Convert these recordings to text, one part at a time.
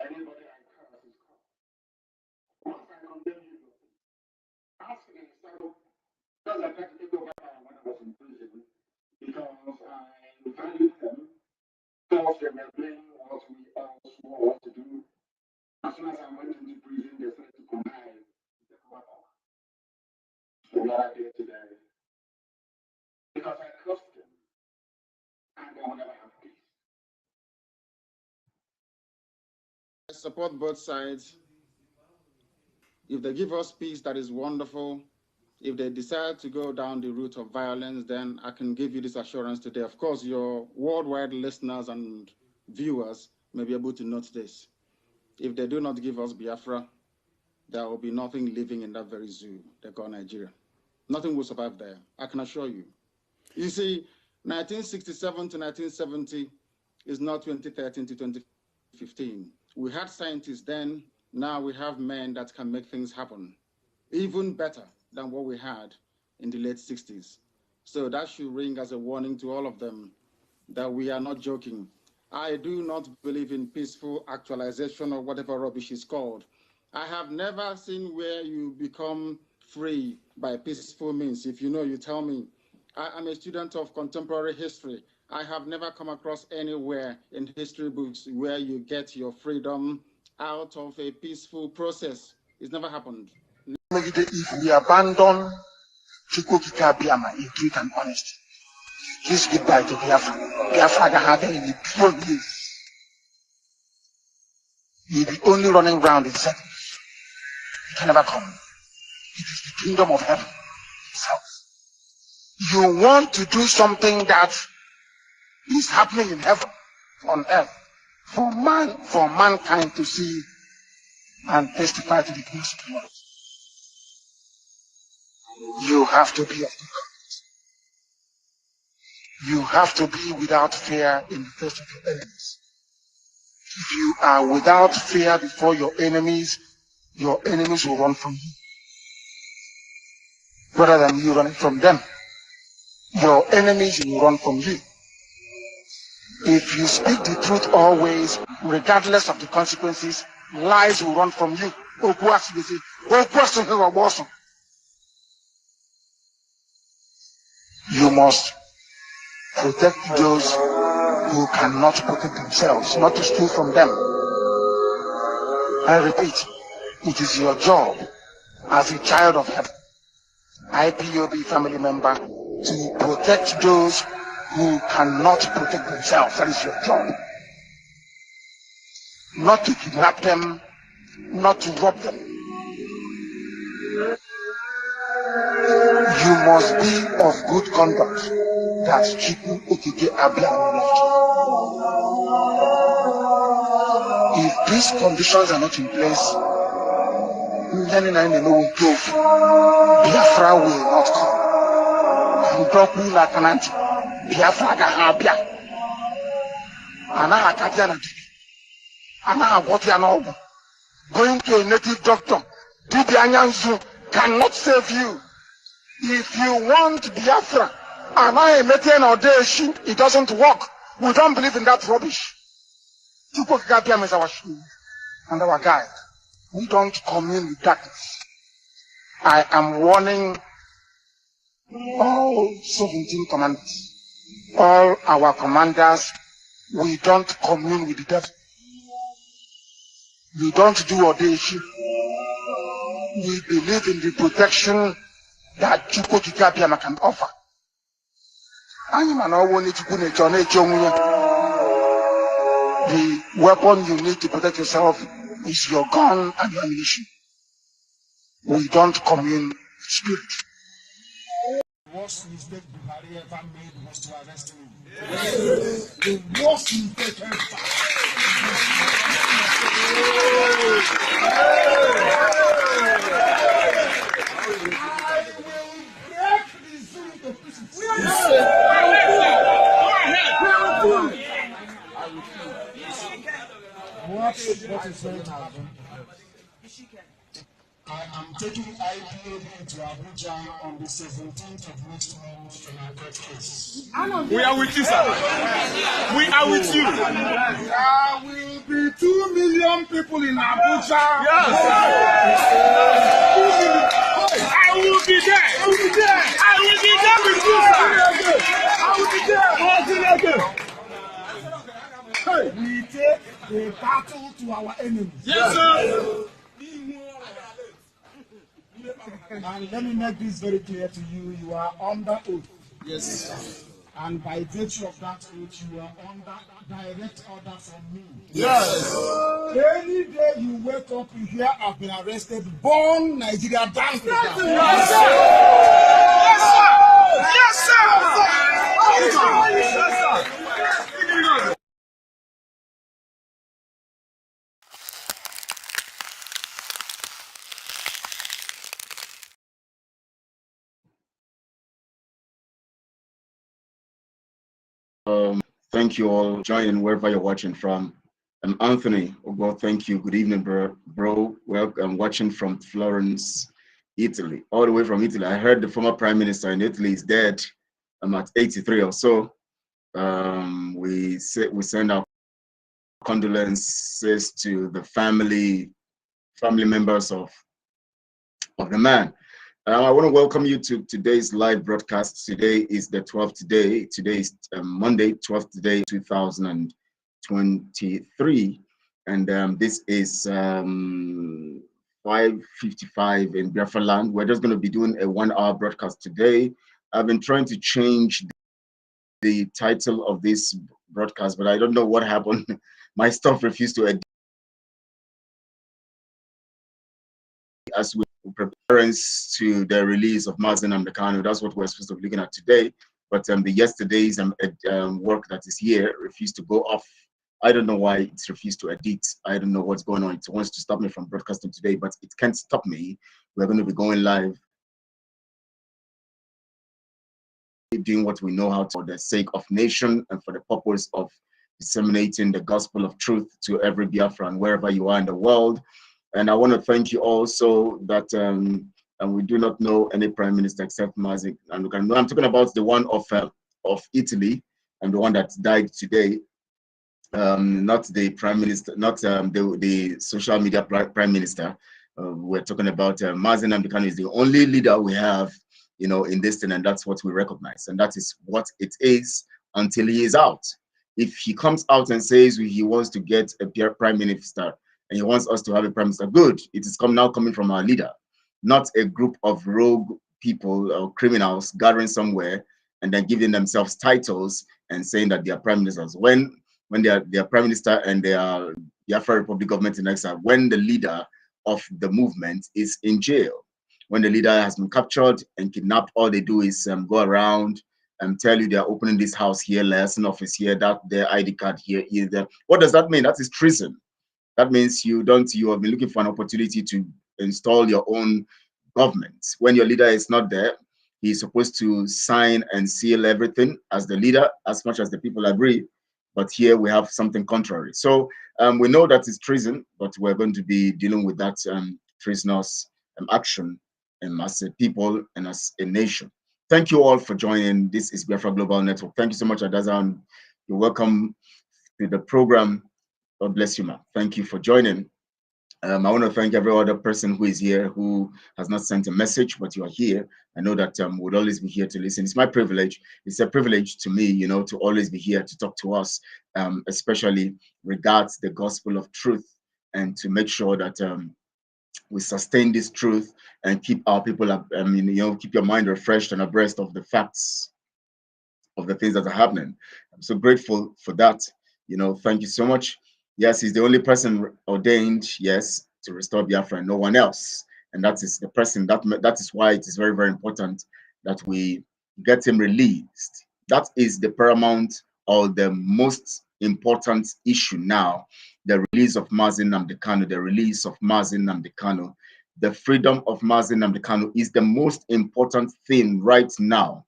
anybody I curse is caught. Once I condemn you, ask me, so does that take over when I was in prison because I valued them, thought they were doing what we all swore to do. As soon as I went into prison, they said to connive the cover. So we are here today because I cursed them and they will never have peace. I support both sides. If they give us peace, that is wonderful. If they decide to go down the route of violence, then I can give you this assurance today. Of course, your worldwide listeners and viewers may be able to note this. If they do not give us Biafra, there will be nothing living in that very zoo they call Nigeria. Nothing will survive there, I can assure you. You see, 1967 to 1970 is not 2013 to 2015. We had scientists then, now we have men that can make things happen, even better than what we had in the late 60s. So that should ring as a warning to all of them that we are not joking. I do not believe in peaceful actualization or whatever rubbish is called. I have never seen where you become free by peaceful means. If you know, you tell me. I am a student of contemporary history. I have never come across anywhere in history books where you get your freedom out of a peaceful process. It's never happened. If we abandon Chukwukika Biama in truth and honesty, please goodbye to Biafra. Biafra can happen in a billion years. You'll be only running around in circles. It can never come. It is the kingdom of heaven itself. You want to do something that is happening in heaven, on earth, for mankind to see and testify to the goodness of the Lord. You have to be of the courage. You have to be without fear in the face of your enemies. If you are without fear before your enemies will run from you. Rather than you running from them, your enemies will run from you. If you speak the truth always, regardless of the consequences, lies will run from you. You must protect those who cannot protect themselves, not to steal from them. I repeat, it is your job as a child of heaven, IPOB family member, to protect those who cannot protect themselves. That is your job. Not to kidnap them, not to rob them. You must be of good conduct. That's Chiku Okike Abia. If these conditions are not in place, Biafra will not come. You talk me like an auntie. Biafra Gahabia. Ana Akatiana. Ana Abotiano. Going to a native doctor, Dibianyanzu, cannot save you. If you want Biafra, and I am making audition, it doesn't work. We don't believe in that rubbish. Chukwukika is our shield and our guide. We don't commune with darkness. I am warning all 17 commanders, all our commanders, we don't commune with the devil. We don't do audition. We believe in the protection that Chukwukika can offer. The weapon you need to protect yourself is your gun and your ammunition. We don't commune with spirit. The worst mistake Buhari ever made was to arrest him. Yes. The worst mistake ever. What is going to happen? I am taking IPOB to Abuja on the 17th of next month in our court case. We are with you, sir. We are with you. There will be 2 million people in Abuja. Yes. I will be there. I will be there. I will be there with you, sir. I will be there. We take the battle to our enemies. Yes, sir. And let me make this very clear to you. You are under oath. Yes. And by virtue of that oath, you are under direct order from me. Yes. Any day you wake up, you hear I've been arrested, burn Nigeria down to the ground. Yes, sir. Yes, sir. Yes, sir. Yes, sir. Thank you all joining wherever you're watching from. Anthony, well, thank you. Good evening, bro. Welcome. Watching from Florence, Italy, all the way from Italy. I heard the former prime minister in Italy is dead. I'm at 83 or so. We send our condolences to the family members of the man. I want to welcome you to today's live broadcast. Today is the 12th day. Today is Monday, 12th day, 2023. And this is 5:55 in Biafra land. We're just going to be doing a 1-hour broadcast today. I've been trying to change the title of this broadcast, but I don't know what happened. My stuff refused to edit. As we prepare to the release of Mazi and Kanu, that's what we're supposed to be looking at today. But the yesterday's work that is here refused to go off. I don't know why it's refused to edit. I don't know what's going on. It wants to stop me from broadcasting today, but it can't stop me. We're going to be going live, doing what we know how to, for the sake of nation and for the purpose of disseminating the gospel of truth to every Biafran, wherever you are in the world. And I want to thank you also that and we do not know any prime minister except Mazi. And I'm talking about the one of Italy and the one that died today. Not the prime minister, not the social media prime minister. We're talking about Mazi Nnamdi Kanu is the only leader we have, you know, in this thing, and that's what we recognize, and that is what it is until he is out. If he comes out and says he wants to get a prime minister and he wants us to have a prime minister, good. It is now coming from our leader, not a group of rogue people or criminals gathering somewhere and then giving themselves titles and saying that they are prime ministers. When they are prime minister and they are Biafra Republic government in exile, when the leader of the movement is in jail, when the leader has been captured and kidnapped, all they do is go around and tell you they are opening this house here, liaison office here, that their ID card here, either. What does that mean? That is treason. That means you have been looking for an opportunity to install your own government. When your leader is not there, he's supposed to sign and seal everything as the leader, as much as the people agree. But here we have something contrary. So we know that it's treason, but we're going to be dealing with that treasonous action as a people and as a nation. Thank you all for joining. This is Biafra Global Network. Thank you so much, Adazan. You're welcome to the program. God bless you, man. Thank you for joining. I want to thank every other person who is here who has not sent a message, but you are here. I know that would always be here to listen. It's my privilege. It's a privilege to me, you know, to always be here to talk to us, especially regards the gospel of truth, and to make sure that we sustain this truth and keep our people up. I mean, you know, keep your mind refreshed and abreast of the facts of the things that are happening. I'm so grateful for that. You know, thank you so much. Yes, he's the only person ordained, yes, to restore Biafra, and no one else. And that is the person, that is why it is very, very important that we get him released. That is the paramount or the most important issue now, the release of Mazi Nnamdi Kanu, the release of Mazi Nnamdi Kanu. The freedom of Mazi Nnamdi Kanu is the most important thing right now.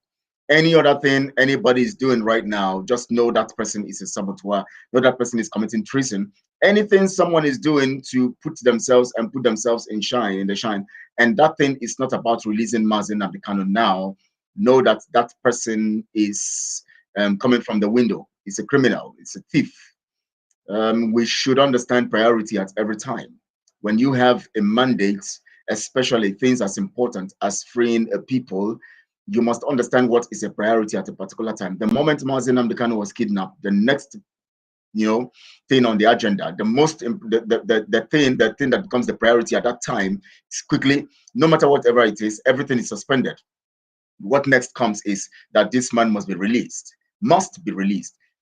Any other thing anybody is doing right now, just know that person is a saboteur, know that person is committing treason. Anything someone is doing to put themselves in the shine, and that thing is not about releasing Mazi Nnamdi Kanu now, know that that person is coming from the window. It's a criminal, it's a thief. We should understand priority at every time. When you have a mandate, especially things as important as freeing a people, you must understand what is a priority at a particular time. The moment Mazi Nnamdi Kanu was kidnapped, the next thing on the agenda, the thing that becomes the priority at that time is quickly, no matter whatever it is, everything is suspended. What next comes is that this man must be released,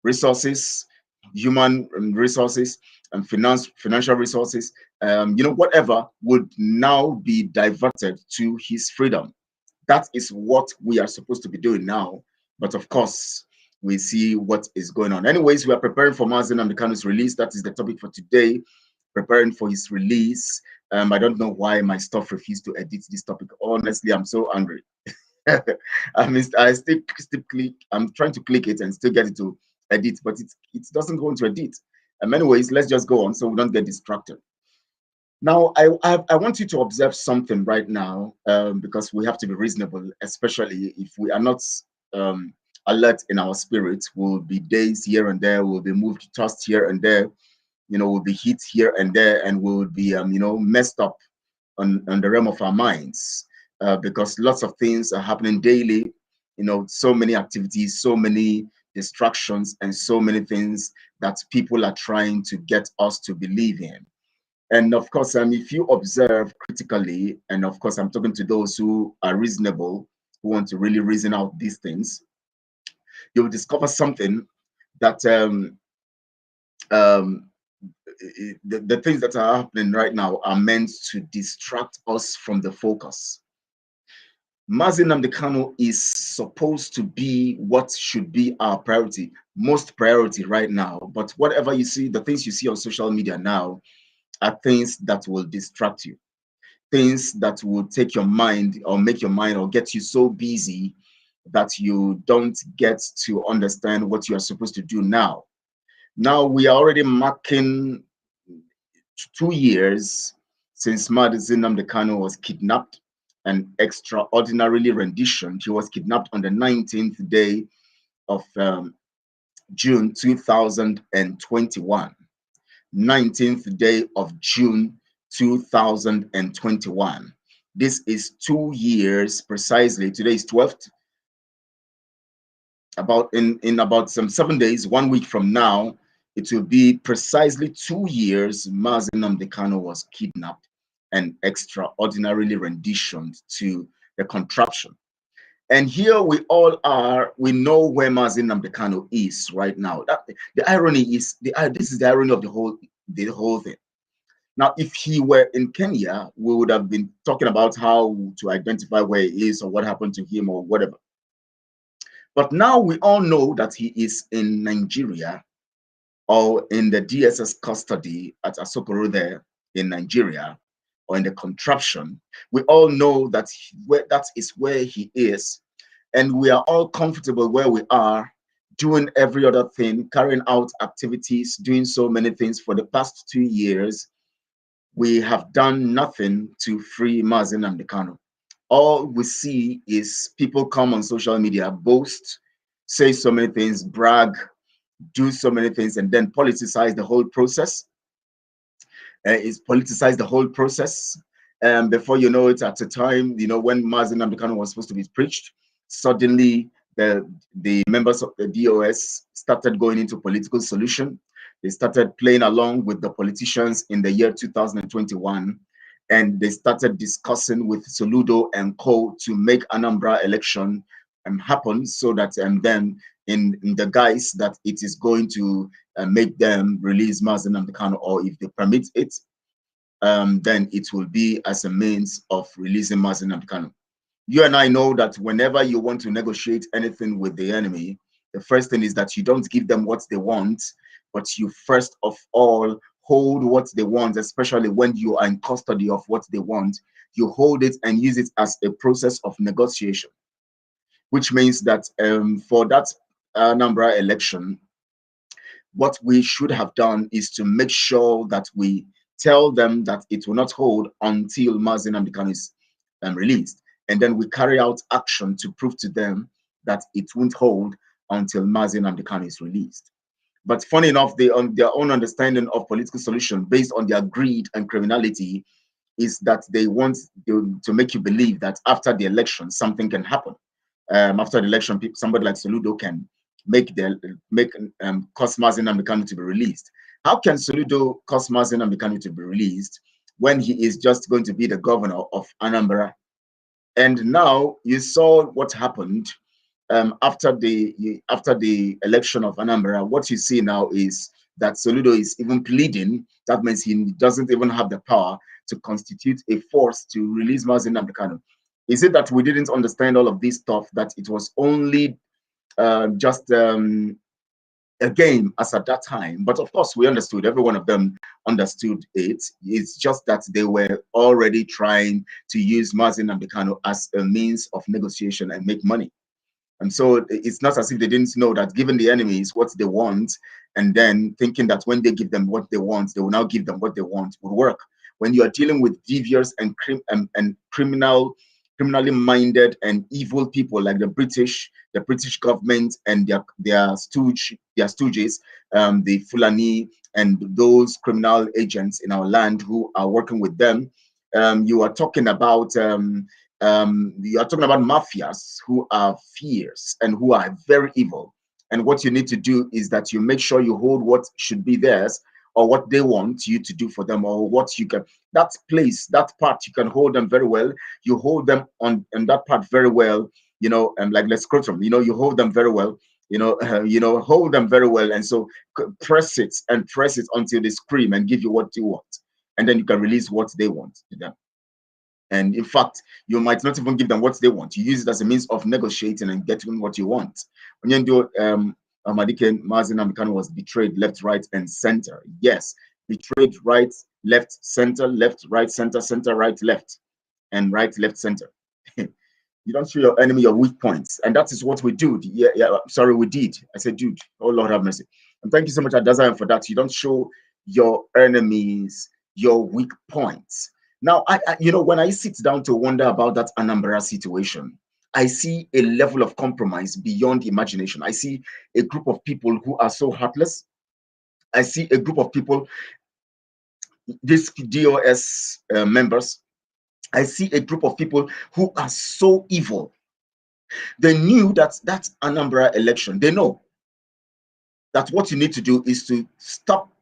resources, human resources, and financial resources, whatever would now be diverted to his freedom. That is what we are supposed to be doing now. But of course, we see what is going on. Anyways, we are preparing for Mazi Nnamdi Kanu's release. That is the topic for today, preparing for his release. I don't know why my stuff refused to edit this topic. Honestly, I'm so angry. I still click. I'm trying to click it and still get it to edit, but it doesn't go into edit. Anyways, let's just go on so we don't get distracted. Now, I want you to observe something right now, because we have to be reasonable, especially if we are not alert in our spirit. We'll be dazed here and there, we'll be moved, tossed here and there, we'll be hit here and there, and we'll be, messed up on the realm of our minds, because lots of things are happening daily, so many activities, so many distractions, and so many things that people are trying to get us to believe in. And of course, if you observe critically, and of course, I'm talking to those who are reasonable, who want to really reason out these things, you'll discover something that the things that are happening right now are meant to distract us from the focus. Mazi Nnamdi Kanu is supposed to be what should be our priority, most priority right now. But whatever you see, the things you see on social media now are things that will distract you, things that will take your mind or make your mind or get you so busy that you don't get to understand what you are supposed to do now. Now we are already marking 2 years since Mazi Nnamdi Kanu was kidnapped and extraordinarily renditioned. He was kidnapped on the 19th day of June 2021. 19th day of June 2021. This is 2 years precisely. Today is 12th. In about some 7 days, 1 week from now, it will be precisely 2 years Mazi Nnamdi Kanu was kidnapped and extraordinarily renditioned to the contraption. And here we all are, we know where Mazi Nnamdi Kanu is right now. The irony is, this is the irony of the whole thing. Now, if he were in Kenya, we would have been talking about how to identify where he is or what happened to him or whatever. But now we all know that he is in Nigeria, or in the DSS custody at Asokoro there in Nigeria, or in the contraption. We all know that that is where he is, and we are all comfortable where we are, doing every other thing, carrying out activities, doing so many things for the past 2 years. We have done nothing to free Mazi Nnamdi Kanu. All we see is people come on social media, boast, say so many things, brag, do so many things, and then politicize the whole process. Before you know it, at a time, when Mazi Nnamdi Kanu was supposed to be preached, suddenly the members of the DOS started going into political solution. They started playing along with the politicians in the year 2021, and they started discussing with Soludo and co to make Anambra election happen, so that then in the guise that it is going to make them release Mazi Nnamdi Kanu, or if they permit it, then it will be as a means of releasing Mazi Nnamdi Kanu. You and I know that whenever you want to negotiate anything with the enemy, the first thing is that you don't give them what they want, but you first of all hold what they want, especially when you are in custody of what they want. You hold it and use it as a process of negotiation. which means that for that Anambra election, what we should have done is to make sure that we tell them that it will not hold until Mazi Nnamdi Kanu is released. And then we carry out action to prove to them that it won't hold until Mazi Nnamdi Kanu is released. But funny enough, they, on their own understanding of political solution based on their greed and criminality, is that they want to make you believe that after the election, something can happen. After the election, somebody like Soludo can cause Mazi Nnamdi Kanu to be released. How can Soludo cause Mazi Nnamdi Kanu to be released when he is just going to be the governor of Anambra? And now you saw what happened after the election of Anambra. What you see now is that Soludo is even pleading. That means he doesn't even have the power to constitute a force to release Mazi Nnamdi Kanu. Is it that we didn't understand all of this stuff, that it was only just a game as at that time? But of course, we understood, every one of them understood it. It's just that they were already trying to use Mazi Nnamdi Kanu as a means of negotiation and make money. And so it's not as if they didn't know that giving the enemies what they want, and then thinking that when they give them what they want, they will now give them what they want, would work. When you are dealing with devious and criminally minded and evil people like the British government and their stooges, the Fulani and those criminal agents in our land who are working with them, you are talking about mafias who are fierce and who are very evil. And what you need to do is that you make sure you hold what should be theirs, or what they want you to do for them, or what you can, that place, that part, you can hold them very well. You hold them on that part very well, and like let's quote from, you hold them very well, hold them very well. And so press it until they scream and give you what you want. And then you can release what they want to them. And in fact, you might not even give them what they want. You use it as a means of negotiating and getting what you want. When you do, Mazi Nnamdi Kanu was betrayed left, right, and center. Yes, betrayed right, left, center, left, right, center, center, right, left, and right, left, center. You don't show your enemy your weak points. And that is what we do. Sorry, we did. I said, dude, oh Lord have mercy. And thank you so much, Adazayan, for that. You don't show your enemies your weak points. Now, when I sit down to wonder about that Anambra situation, I see a level of compromise beyond imagination. I see a group of people who are so heartless. I see a group of people, these DOS members. I see a group of people who are so evil. They knew that Anambra election, they know that what you need to do is to stop,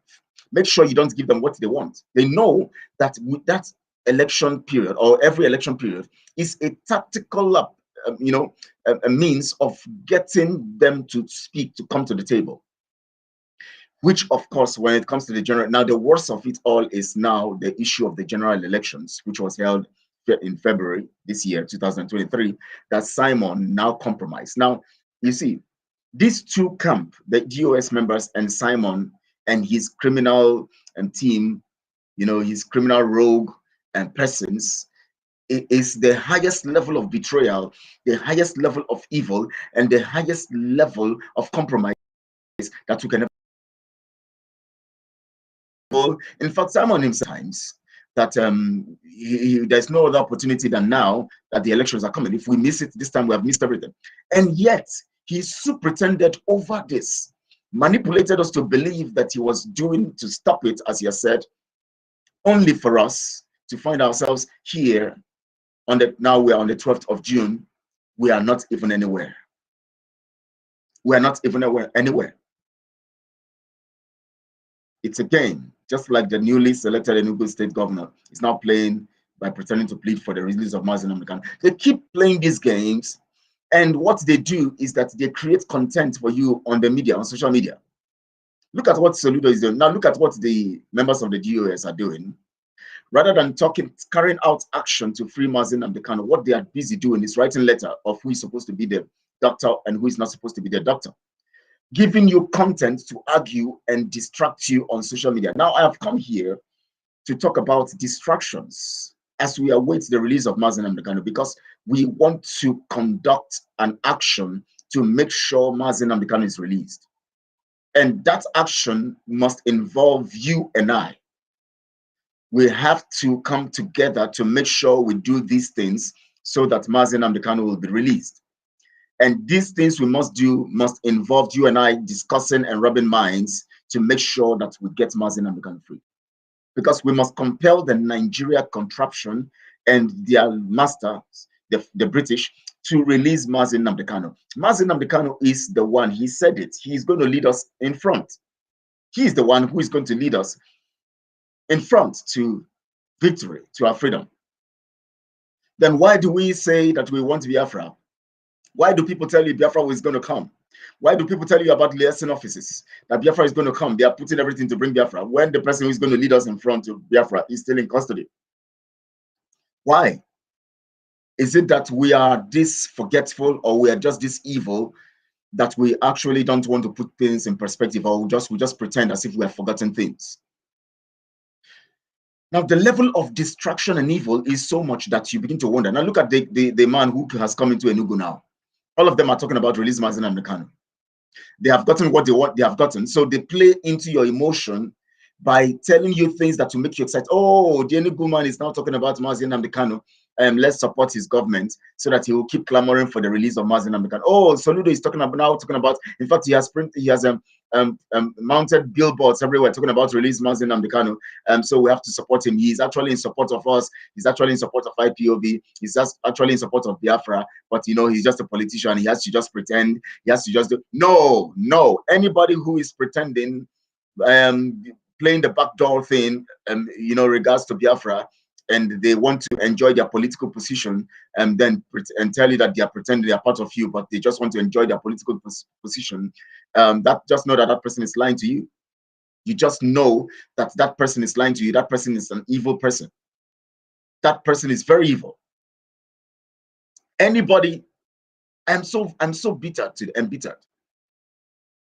make sure you don't give them what they want. They know that with that election period, or every election period, is a tactical a means of getting them to speak, to come to the table. Which, of course, when it comes to the general, now the worst of it all is now the issue of the general elections, which was held in February this year, 2023, that Simon now compromised. Now, you see, these two camp, the DOS members and Simon and his criminal team, his criminal rogue and persons, is the highest level of betrayal, the highest level of evil, and the highest level of compromise that we can ever. In fact, Simon himself that there's no other opportunity than now that the elections are coming. If we miss it this time, we have missed everything. And yet he pretended over this, manipulated us to believe that he was doing to stop it, as he has said, only for us to find ourselves here now we are on the 12th of June. We are not even anywhere. We are not even anywhere. It's a game, just like the newly selected Enugu state governor is now playing by pretending to plead for the release of Mazi Nnamdi Kanu. They keep playing these games, and what they do is that they create content for you on the media, on social media. Look at what Soludo is doing. Now look at what the members of the DOS are doing. Rather than carrying out action to free Mazi Nnamdi Kanu, what they are busy doing is writing letter of who is supposed to be the doctor and who is not supposed to be the doctor, giving you content to argue and distract you on social media. Now, I have come here to talk about distractions. as we await the release of Mazi Nnamdi Kanu, because we want to conduct an action to make sure Mazi Nnamdi Kanu is released. And that action must involve you and I. We have to come together to make sure we do these things so that Mazi Nnamdi Kanu will be released. And these things we must do must involve you and I discussing and rubbing minds to make sure that we get Mazi Nnamdi Kanu free. Because we must compel the Nigeria contraption and their masters, the British, to release Mazi Nnamdi Kanu. Mazi Nnamdi Kanu is the one, he said it, he's going to lead us in front. He is the one who is going to lead us in front to victory, to our freedom. Then why do we say that we want Biafra? Why do people tell you Biafra is going to come? Why do people tell you about liaison offices, that Biafra is going to come? They are putting everything to bring Biafra, when the person who is going to lead us in front of Biafra is still in custody. Why? Is it that we are this forgetful, or we are just this evil that we actually don't want to put things in perspective, or we just pretend as if we have forgotten things? Now, the level of distraction and evil is so much that you begin to wonder. Now, look at the man who has come into Enugu now. All of them are talking about release Mazi Nnamdi Kanu. They have gotten what they want, they have gotten. So they play into your emotion by telling you things that will make you excited. Oh, the Enugu man is now talking about Mazi Nnamdi Kanu. Let's support his government so that he will keep clamoring for the release of Mazi Nnamdi Kanu. Oh, Soludo is talking about, in fact, he has mounted billboards everywhere talking about release Mazi Nnamdi Kanu. So we have to support him. He's actually in support of us. He's actually in support of IPOB. He's just actually in support of Biafra. But you know, he's just a politician. He has to just pretend. He has to just do. No. Anybody who is pretending, playing the backdoor thing, regards to Biafra, and they want to enjoy their political position, and then tell you that they are pretending they are part of you, but they just want to enjoy their political position. Just know that person is lying to you. You just know that person is lying to you. That person is an evil person. That person is very evil. Anybody, I'm so bitter to embittered.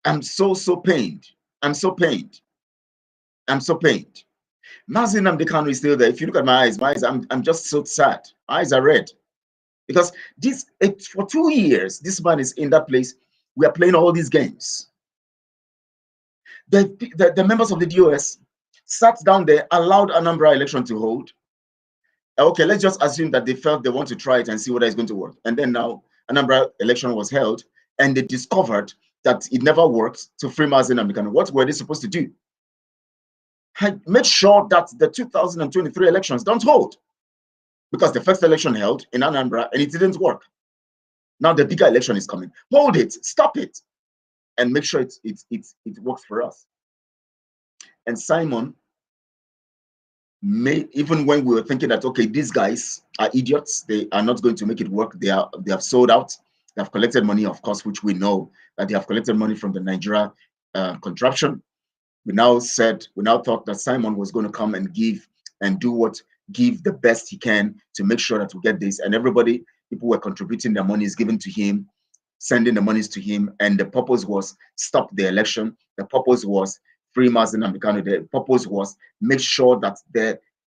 I'm so pained. I'm so pained. Mazi Nnamdi Kanu is still there. If you look at my eyes, I'm just so sad. My eyes are red. Because for 2 years, this man is in that place. We are playing all these games. The members of the DOS sat down there, allowed Anambra election to hold. Okay, let's just assume that they felt they want to try it and see whether it's going to work. And then now Anambra election was held, and they discovered that it never worked to free Mazi Nnamdi Kanu. What were they supposed to do? Make sure that the 2023 elections don't hold, because the first election held in Anambra and it didn't work. Now the bigger election is coming. Hold it, stop it, and make sure it works for us. And Simon, even when we were thinking that, okay, these guys are idiots, they are not going to make it work, they have sold out, they have collected money, of course, which we know that they have collected money from the Nigeria contraption. We now thought that Simon was going to come and give the best he can to make sure that we get this. And people were contributing their monies, given to him, sending the monies to him. And the purpose was stop the election. The purpose was free Mazi Nnamdi Kanu. The purpose was make sure that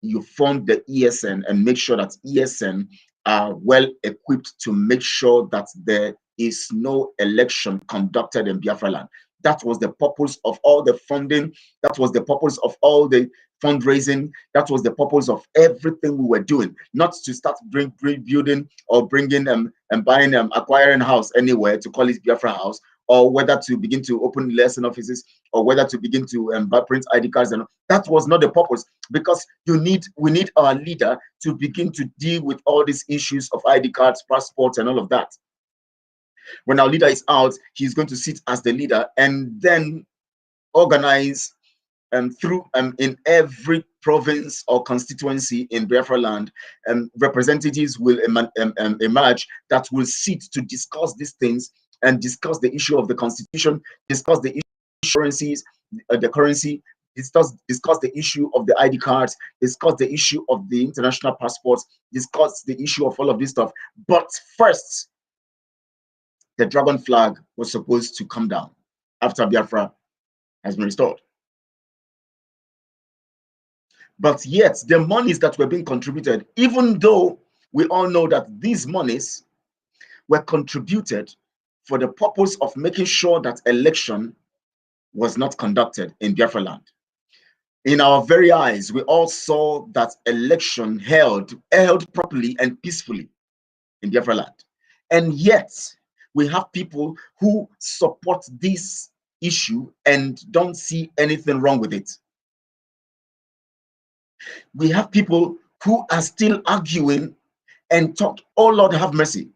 you fund the ESN and make sure that ESN are well equipped to make sure that there is no election conducted in Biafra land. That was the purpose of all the funding. That was the purpose of all the fundraising. That was the purpose of everything we were doing. Not to start building or bringing and buying acquiring a house anywhere to call it Biafra house, or whether to begin to open liaison offices, or whether to begin to print ID cards. And that was not the purpose, because we need our leader to begin to deal with all these issues of ID cards, passports, and all of that. When our leader is out, he's going to sit as the leader and then organize through in every province or constituency in Biafra land, representatives will emerge that will sit to discuss these things and discuss the issue of the constitution, discuss the issue of the currency, discuss the issue of the ID cards, discuss the issue of the international passports, discuss the issue of all of this stuff. But first, the dragon flag was supposed to come down after Biafra has been restored. But yet, the monies that were being contributed, even though we all know that these monies were contributed for the purpose of making sure that election was not conducted in Biafra land. In our very eyes, we all saw that election held properly and peacefully in Biafra land. And yet, we have people who support this issue and don't see anything wrong with it. We have people who are still arguing and talk, oh Lord, have mercy.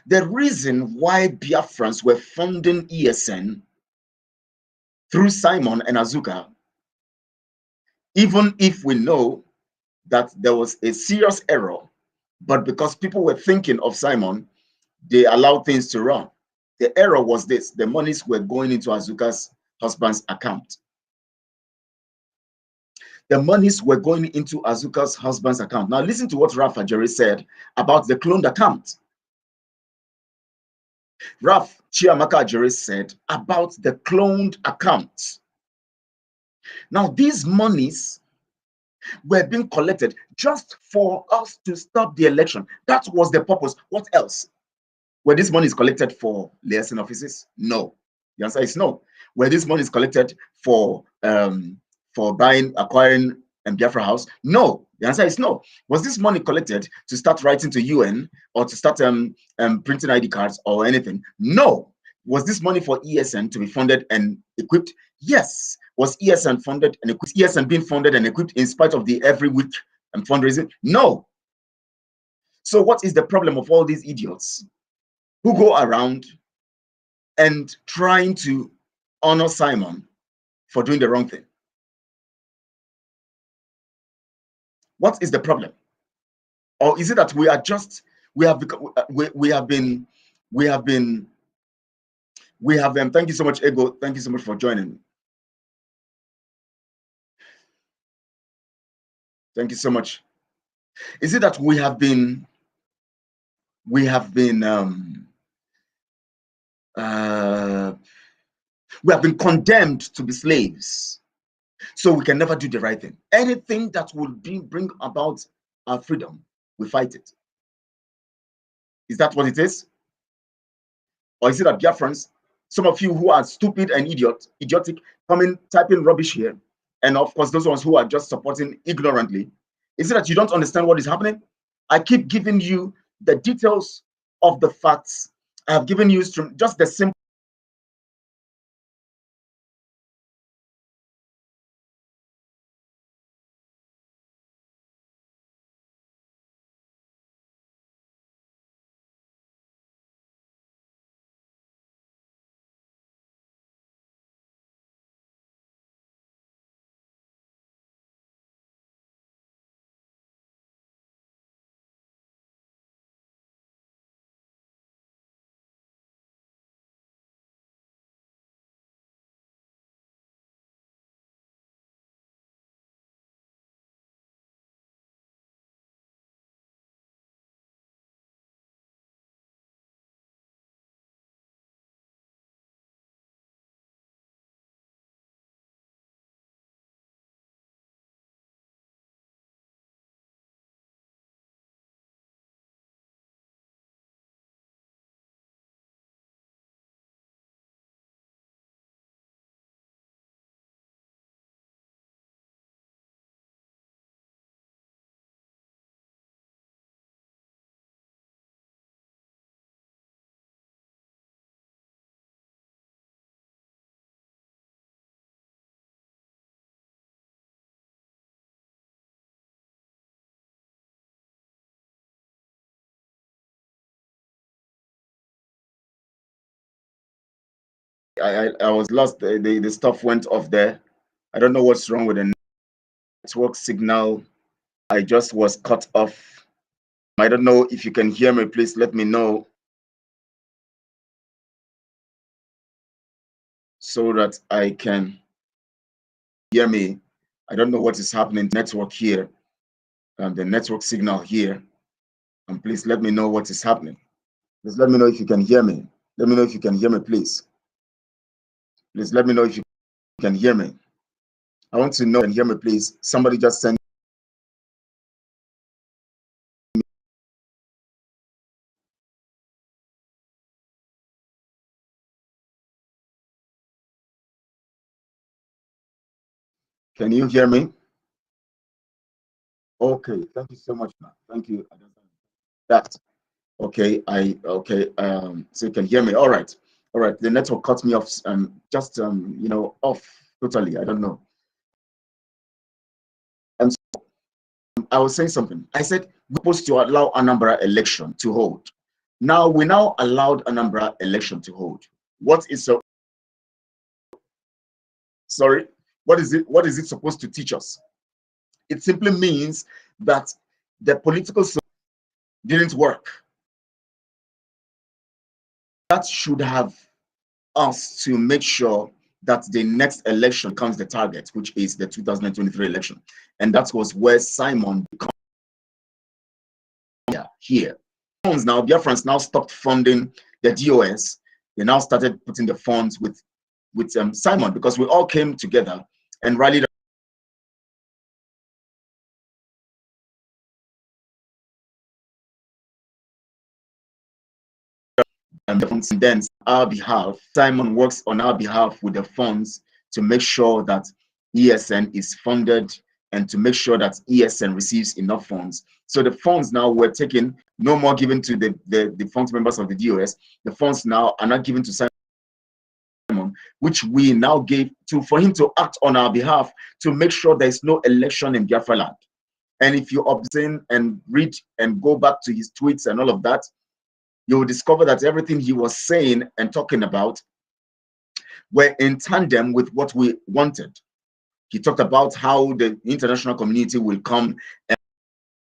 The reason why Biafrans were funding ESN through Simon and Azuka, even if we know that there was a serious error, but because people were thinking of Simon, they allowed things to run. The error was this: the monies were going into Azuka's husband's account. The monies were going into Azuka's husband's account. Now listen to what Raf Ajeri said about the cloned account. Raf Chiamaka Ajeri said about the cloned account. Now these monies were being collected just for us to stop the election. That was the purpose. What else? Were these monies collected for liaison offices? No. The answer is no. Were these monies collected for acquiring Biafra House? No. The answer is no. Was this money collected to start writing to UN or to start printing ID cards or anything? No. Was this money for ESN to be funded and equipped? Yes. Was ESN funded and equipped? ESN being funded and equipped in spite of the every week fundraising? No. So what is the problem of all these idiots who go around and trying to honor Simon for doing the wrong thing? What is the problem? Or is it that we have thank you so much, Ego. Thank you so much for joining. Thank you so much. Is it that we have been condemned to be slaves, so we can never do the right thing? Anything that will bring about our freedom, we fight it. Is that what it is? Or is it that Biafrans, some of you who are stupid and idiotic, typing rubbish here, and of course those ones who are just supporting ignorantly, is it that you don't understand what is happening? I keep giving you the details of the facts. I have given you just the simple. I was lost. The stuff went off there. I don't know what's wrong with the network signal. I just was cut off. I don't know if you can hear me. Please let me know so that I can hear me. I don't know what is happening. Network here, and the network signal here. And please let me know what is happening. Please let me know if you can hear me. Let me know if you can hear me, please. Please let me know if you can hear me. I want to know and hear me, please. Somebody just send. Can you hear me? Okay, thank you so much. Thank you. That okay, so you can hear me. All right. All right. The network cut me off just off totally. I don't know. And so I was saying something. I said we're supposed to allow Anambra election to hold. Now we now allowed Anambra election to hold. What is so sorry? What is it supposed to teach us? It simply means that the political system didn't work. That should have us to make sure that the next election becomes the target, which is the 2023 election. And that was where Simon becomes here. Now, Biafrans now stopped funding the DOS. They now started putting the funds with Simon, because we all came together and rallied. And then our behalf, Simon works on our behalf with the funds to make sure that ESN is funded and to make sure that ESN receives enough funds. So the funds now were taken, no more given to the funds members of the DOS. The funds now are not given to Simon, which we now gave for him to act on our behalf to make sure there is no election in Biafra land. And if you observe and read and go back to his tweets and all of that, you will discover that everything he was saying and talking about were in tandem with what we wanted. He talked about how the international community will come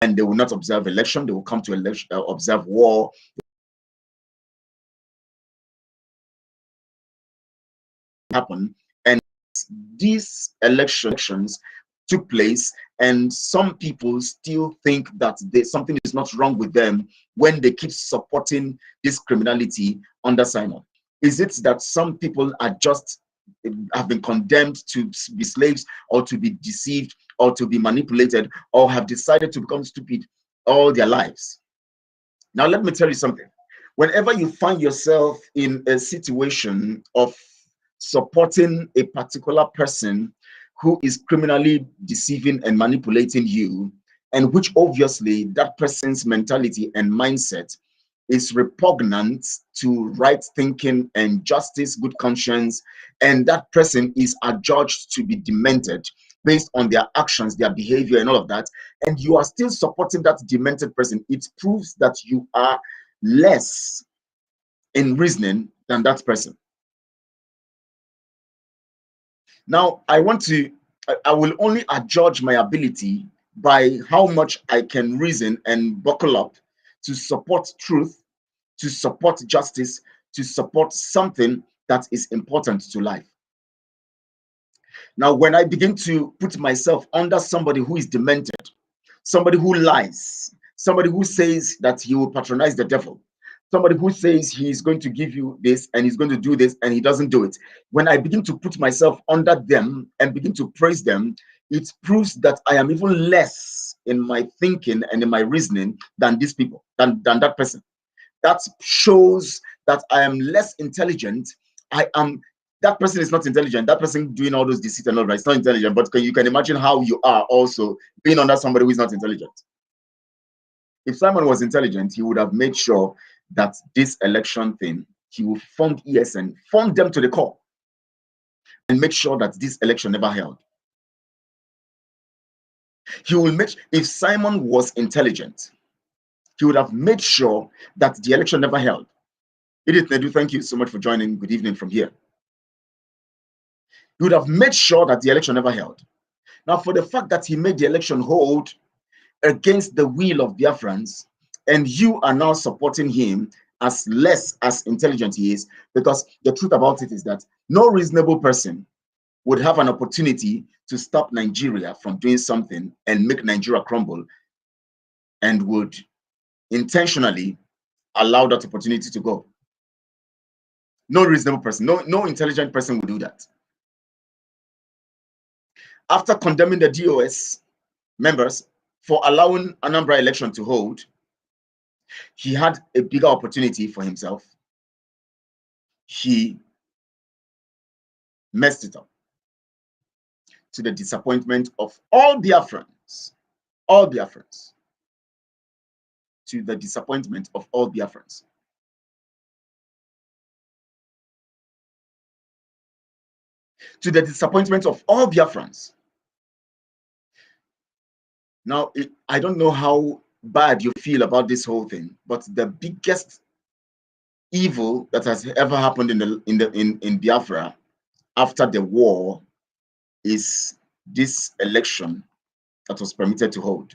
and they will not observe election, they will come to election, observe war. Happen, and these elections took place, and some people still think that something is not wrong with them when they keep supporting this criminality under Simon. Is it that some people are just have been condemned to be slaves or to be deceived or to be manipulated or have decided to become stupid all their lives? Now, let me tell you something. Whenever you find yourself in a situation of supporting a particular person who is criminally deceiving and manipulating you, and which obviously that person's mentality and mindset is repugnant to right thinking and justice, good conscience, and that person is adjudged to be demented based on their actions, their behavior, and all of that, and you are still supporting that demented person, it proves that you are less in reasoning than that person. Now, I will only adjudge my ability by how much I can reason and buckle up to support truth, to support justice, to support something that is important to life. Now, when I begin to put myself under somebody who is demented, somebody who lies, somebody who says that he will patronize the devil, somebody who says he's going to give you this and he's going to do this and he doesn't do it. When I begin to put myself under them and begin to praise them, it proves that I am even less in my thinking and in my reasoning than these people, than that person. That shows that I am less intelligent. That person is not intelligent. That person doing all those deceit and all that, it's not intelligent. But you can imagine how you are also being under somebody who is not intelligent. If Simon was intelligent, he would have made sure that this election thing, he will fund ESN, fund them to the core, and make sure that this election never held. He will make, if Simon was intelligent, he would have made sure that the election never held. Edith Nedu, thank you so much for joining. Good evening from here. He would have made sure that the election never held. Now, for the fact that he made the election hold against the will of Biafrans, and you are now supporting him as less as intelligent he is, because the truth about it is that no reasonable person would have an opportunity to stop Nigeria from doing something and make Nigeria crumble, and would intentionally allow that opportunity to go. No reasonable person, no intelligent person would do that. after condemning the DOS members for allowing Anambra election to hold, he had a bigger opportunity for himself. He messed it up, to the disappointment of all Biafrans, to the disappointment of all Biafrans. To the disappointment of all Biafrans. Now, I don't know how bad you feel about this whole thing, but the biggest evil that has ever happened in Biafra after the war is this election that was permitted to hold.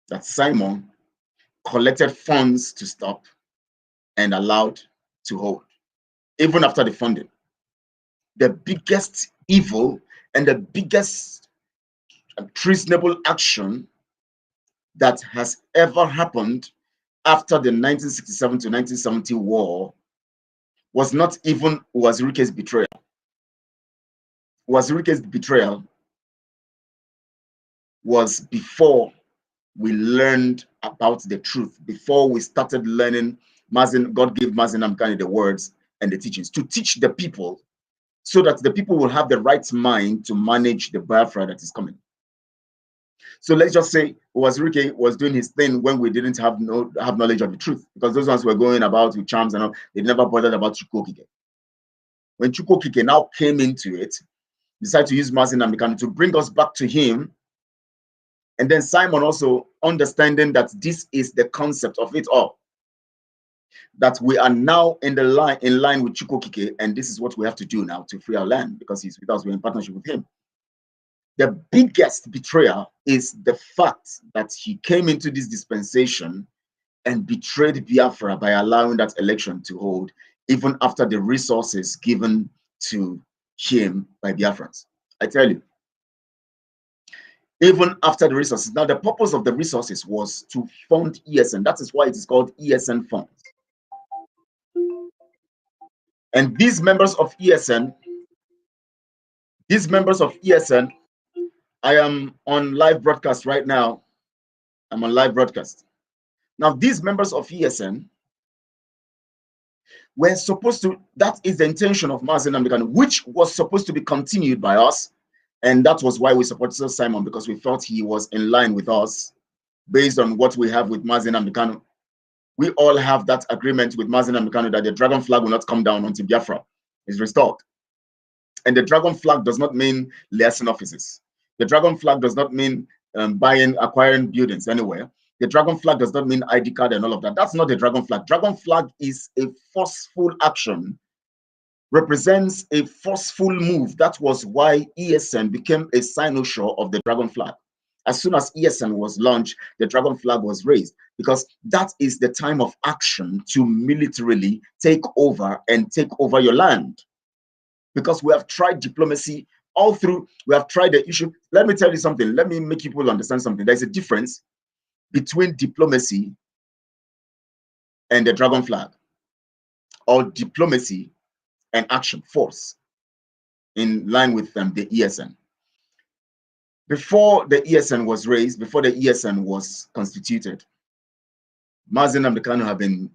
That Simon collected funds to stop and allowed to hold, even after the funding. The biggest evil and the biggest treasonable action that has ever happened after the 1967 to 1970 war was not even Wazirike's betrayal. Wazirike's betrayal was before we learned about the truth, before we started learning. God gave Mazi Nnamdi the words and the teachings to teach the people, so that the people will have the right mind to manage the Biafra that is coming. So let's just say Wazirike was doing his thing when we didn't have knowledge of the truth, because those ones were going about with charms and all. They never bothered about Chukwokike. When Chukwokike now came into it, decided to use Mazi Nnamdi to bring us back to him, and then Simon also understanding that this is the concept of it all, that we are now in line with Chukwokike, and this is what we have to do now to free our land, because he's with us, we're in partnership with him. The biggest betrayal is the fact that he came into this dispensation and betrayed Biafra by allowing that election to hold, even after the resources given to him by Biafrans. I tell you, even after the resources. Now, the purpose of the resources was to fund ESN. That is why it is called ESN Fund. And these members of ESN, I am on live broadcast right now. I'm on live broadcast. Now, these members of ESN were supposed to, that is the intention of Mazi Nnamdi, which was supposed to be continued by us. And that was why we supported Simon, because we thought he was in line with us based on what we have with Mazi Nnamdi. We all have that agreement with Mazi Nnamdi that the dragon flag will not come down until Biafra is restored. And the dragon flag does not mean liaison offices. The dragon flag does not mean acquiring buildings anywhere. The dragon flag does not mean ID card and all of that. That's not the dragon flag. Dragon flag is a forceful action, represents a forceful move. That was why ESN became a cynosure of the dragon flag. As soon as ESN was launched, the dragon flag was raised, because that is the time of action to militarily take over your land. Because we have tried diplomacy all through, we have tried the issue. Let me tell you something. Let me make people understand something. There's a difference between diplomacy and the dragon flag, or diplomacy and action, force, in line with the ESN. Before the ESN was raised, before the ESN was constituted, Mazi Nnamdi have been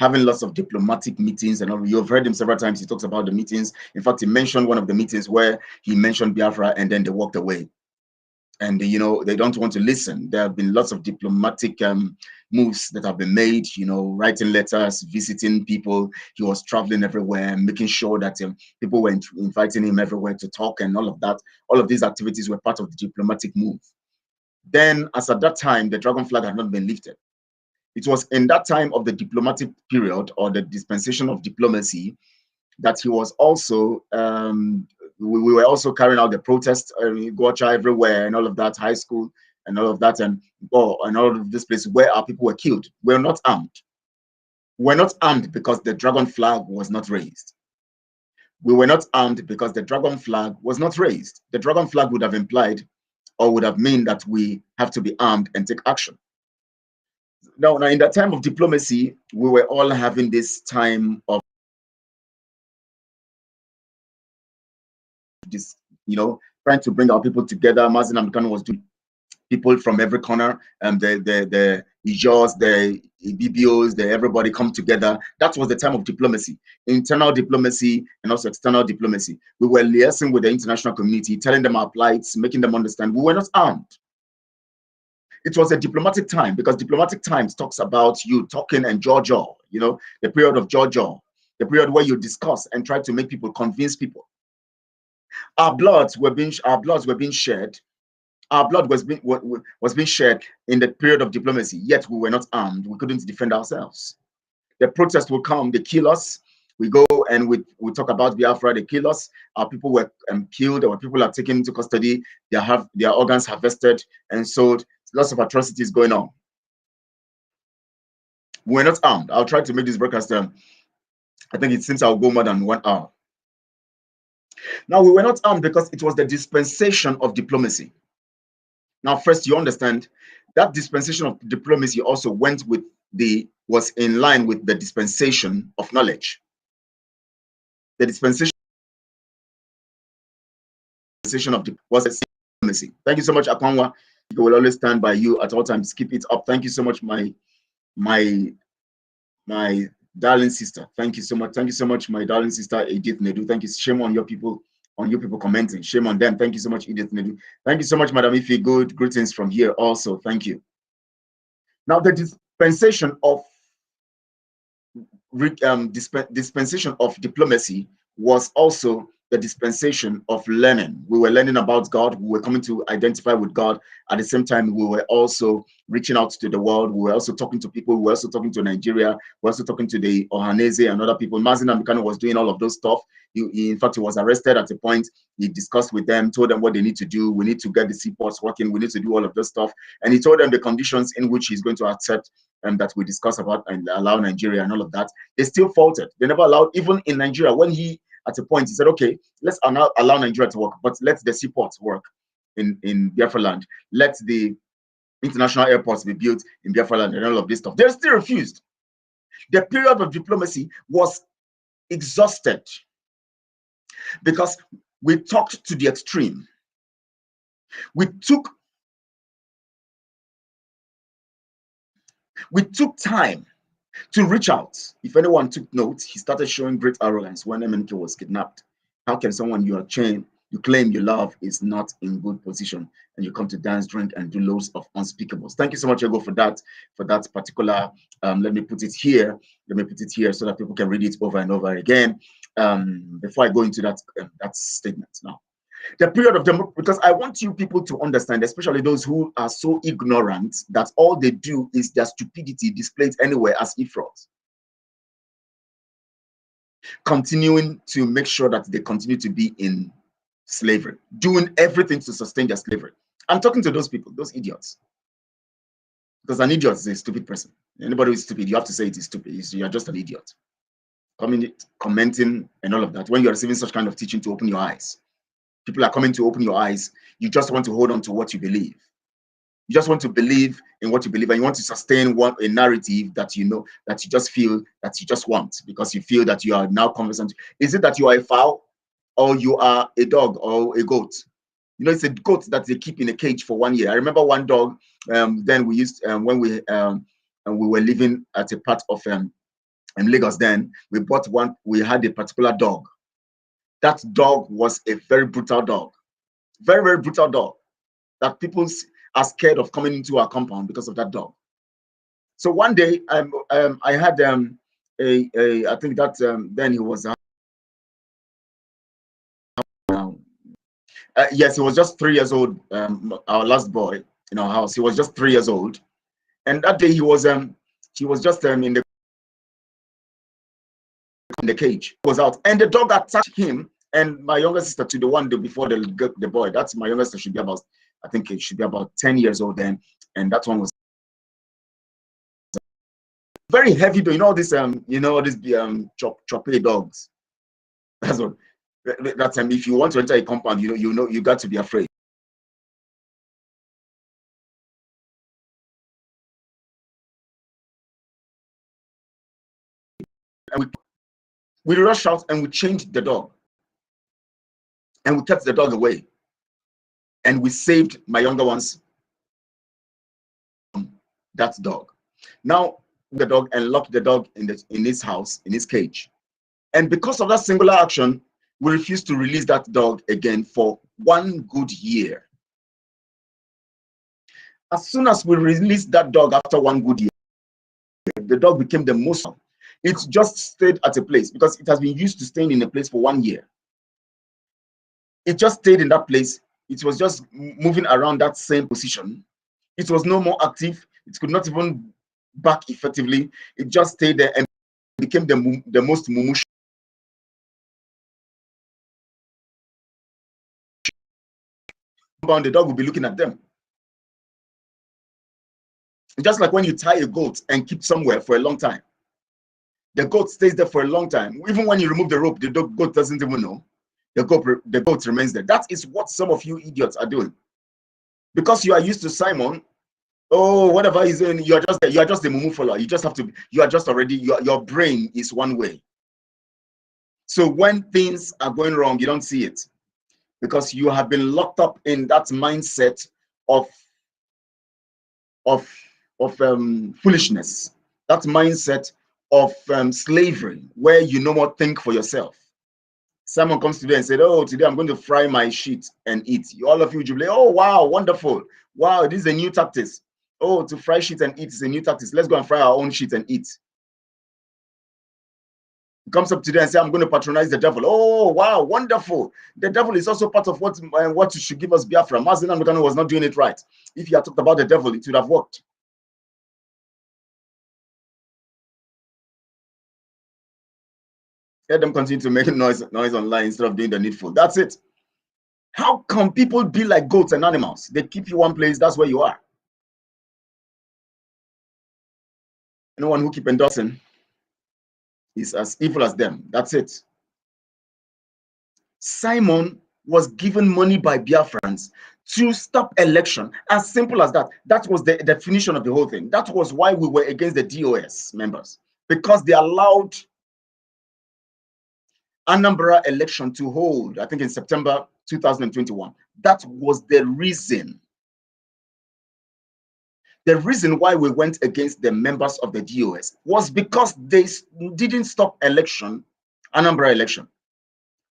having lots of diplomatic meetings, and all. You've heard him several times. He talks about the meetings. In fact, he mentioned one of the meetings where he mentioned Biafra, and then they walked away. And they don't want to listen. There have been lots of diplomatic moves that have been made, writing letters, visiting people. He was traveling everywhere, making sure that people were inviting him everywhere to talk, and all of that. All of these activities were part of the diplomatic move. Then, as at that time, the dragon flag had not been lifted. It was in that time of the diplomatic period, or the dispensation of diplomacy, that he was also, we were also carrying out the protests, Gocha everywhere, and all of that, high school, and all of that, and all of this place where our people were killed. We're not armed. We're not armed because the dragon flag was not raised. We were not armed because the dragon flag was not raised. The dragon flag would have implied, or would have meant, that we have to be armed and take action. Now, in that time of diplomacy, we were all having this time of this, trying to bring our people together. Mazi Nnamdi Kanu was doing people from every corner, the Ijos, the BBOs, everybody come together. That was the time of diplomacy, internal diplomacy and also external diplomacy. We were liaising with the international community, telling them our plights, making them understand we were not armed. It was a diplomatic time, because diplomatic times talks about you talking and jaw, you know, the period of jaw, the period where you discuss and try to make people, convince people. Our bloods were being shed. Our blood was being shed in the period of diplomacy, yet we were not armed. We couldn't defend ourselves. The protests will come, they kill us. We go and we talk about Biafra, they kill us. Our people were killed, our people are taken into custody, they have their organs harvested and sold. Lots of atrocities going on. We're not armed. I'll try to make this broadcast. I think it seems I'll go more than 1 hour. Now, we were not armed because it was the dispensation of diplomacy. Now, first, you understand that dispensation of diplomacy also was in line with the dispensation of knowledge. The dispensation of was diplomacy. Thank you so much, Akwanwa. I will always stand by you at all times. Keep it up. Thank you so much, my darling sister. Thank you so much. Thank you so much, my darling sister Edith Nedu. Thank you. Shame on your people. On you people commenting. Shame on them. Thank you so much, Edith Nedu. Thank you so much, Madam Ife. Good greetings from here also. Thank you. Now, the dispensation of diplomacy was also the dispensation of learning. We were learning about God. We were coming to identify with God. At the same time, we were also reaching out to the world. We were also talking to people. We were also talking to Nigeria. We were also talking to the Ohanese and other people. Mazi Nnamdi Kanu was doing all of those stuff. In fact, he was arrested at a point. He discussed with them, told them what they need to do. We need to get the seaports working. We need to do all of this stuff. And he told them the conditions in which he's going to accept that we discuss about and allow Nigeria and all of that. They still faulted. They never allowed, even in Nigeria, when he, at a point, he said, okay, let's allow Nigeria to work, but let the seaports work in Biafra land. Let the international airports be built in Biafra land and all of this stuff. They still refused. The period of diplomacy was exhausted because we talked to the extreme. We took time to reach out. If anyone took notes, he started showing great arrogance when MNK was kidnapped. How can someone you claim you love is not in good position, and you come to dance, drink, and do loads of unspeakables? Thank you so much, Ego, for that particular. Let me put it here. Let me put it here so that people can read it over and over again. Before I go into that statement now. The period of democracy, because I want you people to understand, especially those who are so ignorant that all they do is their stupidity displayed anywhere as ifrots. Continuing to make sure that they continue to be in slavery, doing everything to sustain their slavery. I'm talking to those people, those idiots. Because an idiot is a stupid person. Anybody who is stupid, you have to say it is stupid. You're just an idiot. Commenting and all of that. When you're receiving such kind of teaching to open your eyes. People are coming to open your eyes. You just want to hold on to what you believe. You just want to believe in what you believe, and you want to sustain a narrative that you know, that you just feel that you just want, because you feel that you are now conversant. Is it that you are a fowl, or you are a dog, or a goat? You know, it's a goat that they keep in a cage for 1 year. I remember one dog. Then we used when we were living at a part of Lagos. Then we bought one. We had a particular dog. That dog was a very brutal dog, very, very brutal dog, that people are scared of coming into our compound because of that dog. So one day, I had I think that then he was yes, he was just 3 years old. Our last boy in our house, he was just 3 years old, and that day he was just in the cage. He was out, and the dog attacked him. And my younger sister, to the one before the boy, that's my younger sister, should be about, I think it should be about 10 years old then. And that one was very heavy, though. You know, this choppy dogs. That's what. That time, if you want to enter a compound, you got to be afraid. And we rushed out and we changed the dog. And we kept the dog away. And we saved my younger ones from that dog. Now the dog and locked the dog in his house, in his cage. And because of that singular action, we refused to release that dog again for 1 good year. As soon as we released that dog after 1 good year, the dog became the most. It just stayed at a place because it has been used to staying in a place for 1 year. It just stayed in that place. It was just moving around that same position. It was no more active. It could not even bark effectively. It just stayed there and became the most mumush. The dog will be looking at them. Just like when you tie a goat and keep somewhere for a long time. The goat stays there for a long time. Even when you remove the rope, the goat doesn't even know. The goat remains there. That is what some of you idiots are doing. Because you are used to Simon, oh, whatever he's doing, you are just a mumu follower. You just have to, you are just already, your brain is one way. So when things are going wrong, you don't see it. Because you have been locked up in that mindset of foolishness, that mindset of slavery, where you no more think for yourself. Someone comes today and said, oh, today I'm going to fry my shit and eat. All of you jubilate, oh, wow, wonderful. Wow, this is a new tactic. Oh, to fry shit and eat is a new tactic. Let's go and fry our own shit and eat. He comes up today and say, I'm going to patronize the devil. Oh, wow, wonderful. The devil is also part of what should give us Biafra. Mazi Nnamdi was not doing it right. If you had talked about the devil, it would have worked. Let them continue to make noise online instead of doing the needful. That's it. How can people be like goats and animals? They keep you one place, that's where you are. Anyone who keep endorsing is as evil as them. That's it. Simon was given money by Biafrans to stop election. As simple as that. That was the definition of the whole thing. That was why we were against the DOS members, because they allowed Anambra election to hold, I think in September 2021. That was the reason. The reason why we went against the members of the DOS was because they didn't stop Anambra election.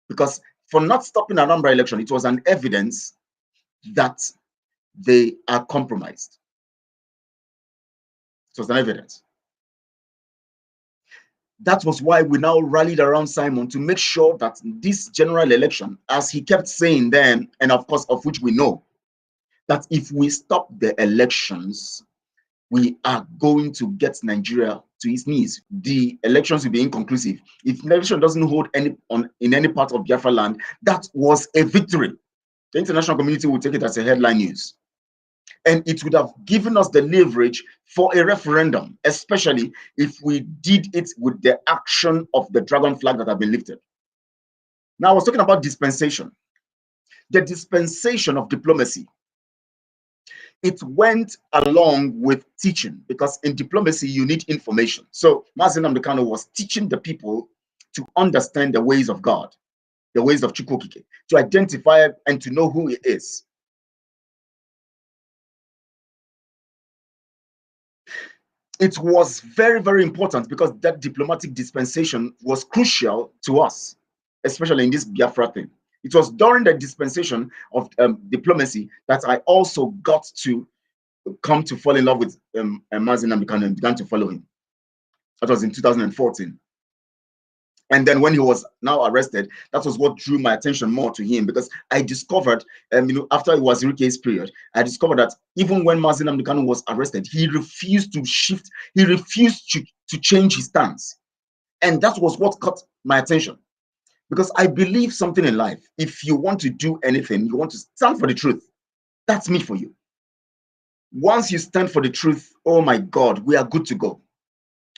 Because for not stopping Anambra election, it was an evidence that they are compromised. It was an evidence. That was why we now rallied around Simon to make sure that this general election, as he kept saying then, and of course, of which we know, that if we stop the elections, we are going to get Nigeria to its knees. The elections will be inconclusive. If the election doesn't hold in any part of Biafra land, that was a victory. The international community will take it as a headline news. And it would have given us the leverage for a referendum, especially if we did it with the action of the dragon flag that have been lifted. Now, I was talking about dispensation. The dispensation of diplomacy. It went along with teaching, because in diplomacy, you need information. So Mazi Nnamdi Kanu was teaching the people to understand the ways of God, the ways of Chukwukike, to identify and to know who he is. It was very, very important, because that diplomatic dispensation was crucial to us, especially in this Biafra thing. It was during the dispensation of diplomacy that I also got to come to fall in love with Mazi Nnamdi Kanu and began to follow him. That was in 2014. And then when he was now arrested, that was what drew my attention more to him, because I discovered, after it was Rike's period, I discovered that even when Mazi Nnamdi Kanu was arrested, he refused to shift, he refused to change his stance. And that was what caught my attention. Because I believe something in life. If you want to do anything, you want to stand for the truth. That's me for you. Once you stand for the truth, oh my God, we are good to go.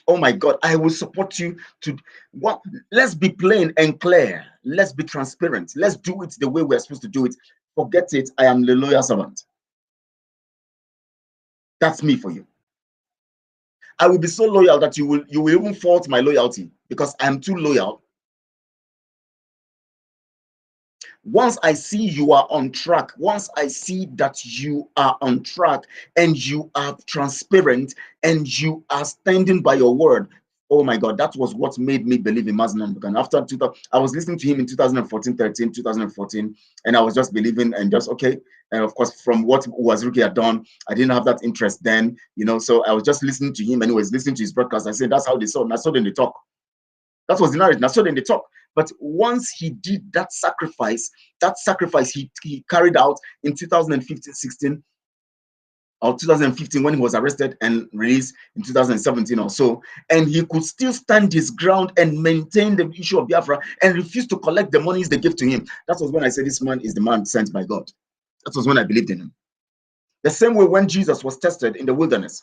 Oh my God, I will support you to what? Let's be plain and clear. Let's be transparent. Let's do it the way we're supposed to do it. Forget it. I am the loyal servant. That's me for you. I will be so loyal that you will even fault my loyalty, because I am too loyal. Once I see you are on track, once I see that you are on track and you are transparent and you are standing by your word, oh my God, that was what made me believe in Mazi Nnamdi. And after I was listening to him in 2014, 13, 2014, and I was just believing and just, okay. And of course, from what Uwazuruki had done, I didn't have that interest then, you know, so I was just listening to him and he was listening to his broadcast. I said, that's how they saw, and I saw them they talk. That was the narrative, and I saw them they talk. But once he did that sacrifice he carried out in 2015, 16, or 2015 when he was arrested and released in 2017 or so, and he could still stand his ground and maintain the issue of Biafra and refuse to collect the monies they gave to him. That was when I said this man is the man sent by God. That was when I believed in him. The same way when Jesus was tested in the wilderness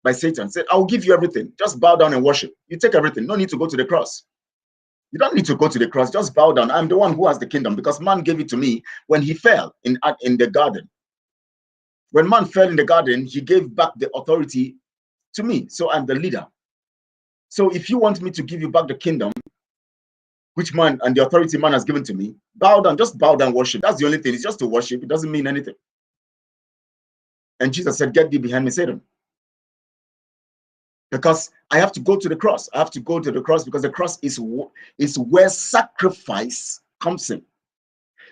by Satan, said, I'll give you everything. Just bow down and worship. You take everything. No need to go to the cross. You don't need to go to the cross. Just bow down. I'm the one who has the kingdom, because man gave it to me when he fell in the garden. When man fell in the garden, he gave back the authority to me. So I'm the leader. So if you want me to give you back the kingdom, which man and the authority man has given to me, bow down. Just bow down, worship. That's the only thing. It's just to worship. It doesn't mean anything. And Jesus said, get thee behind me, Satan. Because I have to go to the cross. I have to go to the cross because the cross is where sacrifice comes in.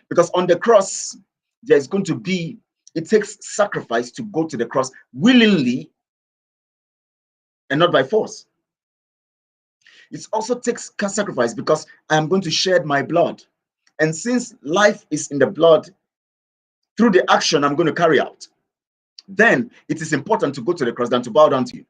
Because on the cross, there's going to be, it takes sacrifice to go to the cross willingly and not by force. It also takes sacrifice because I am going to shed my blood. And since life is in the blood, through the action I'm going to carry out, then it is important to go to the cross than to bow down to you.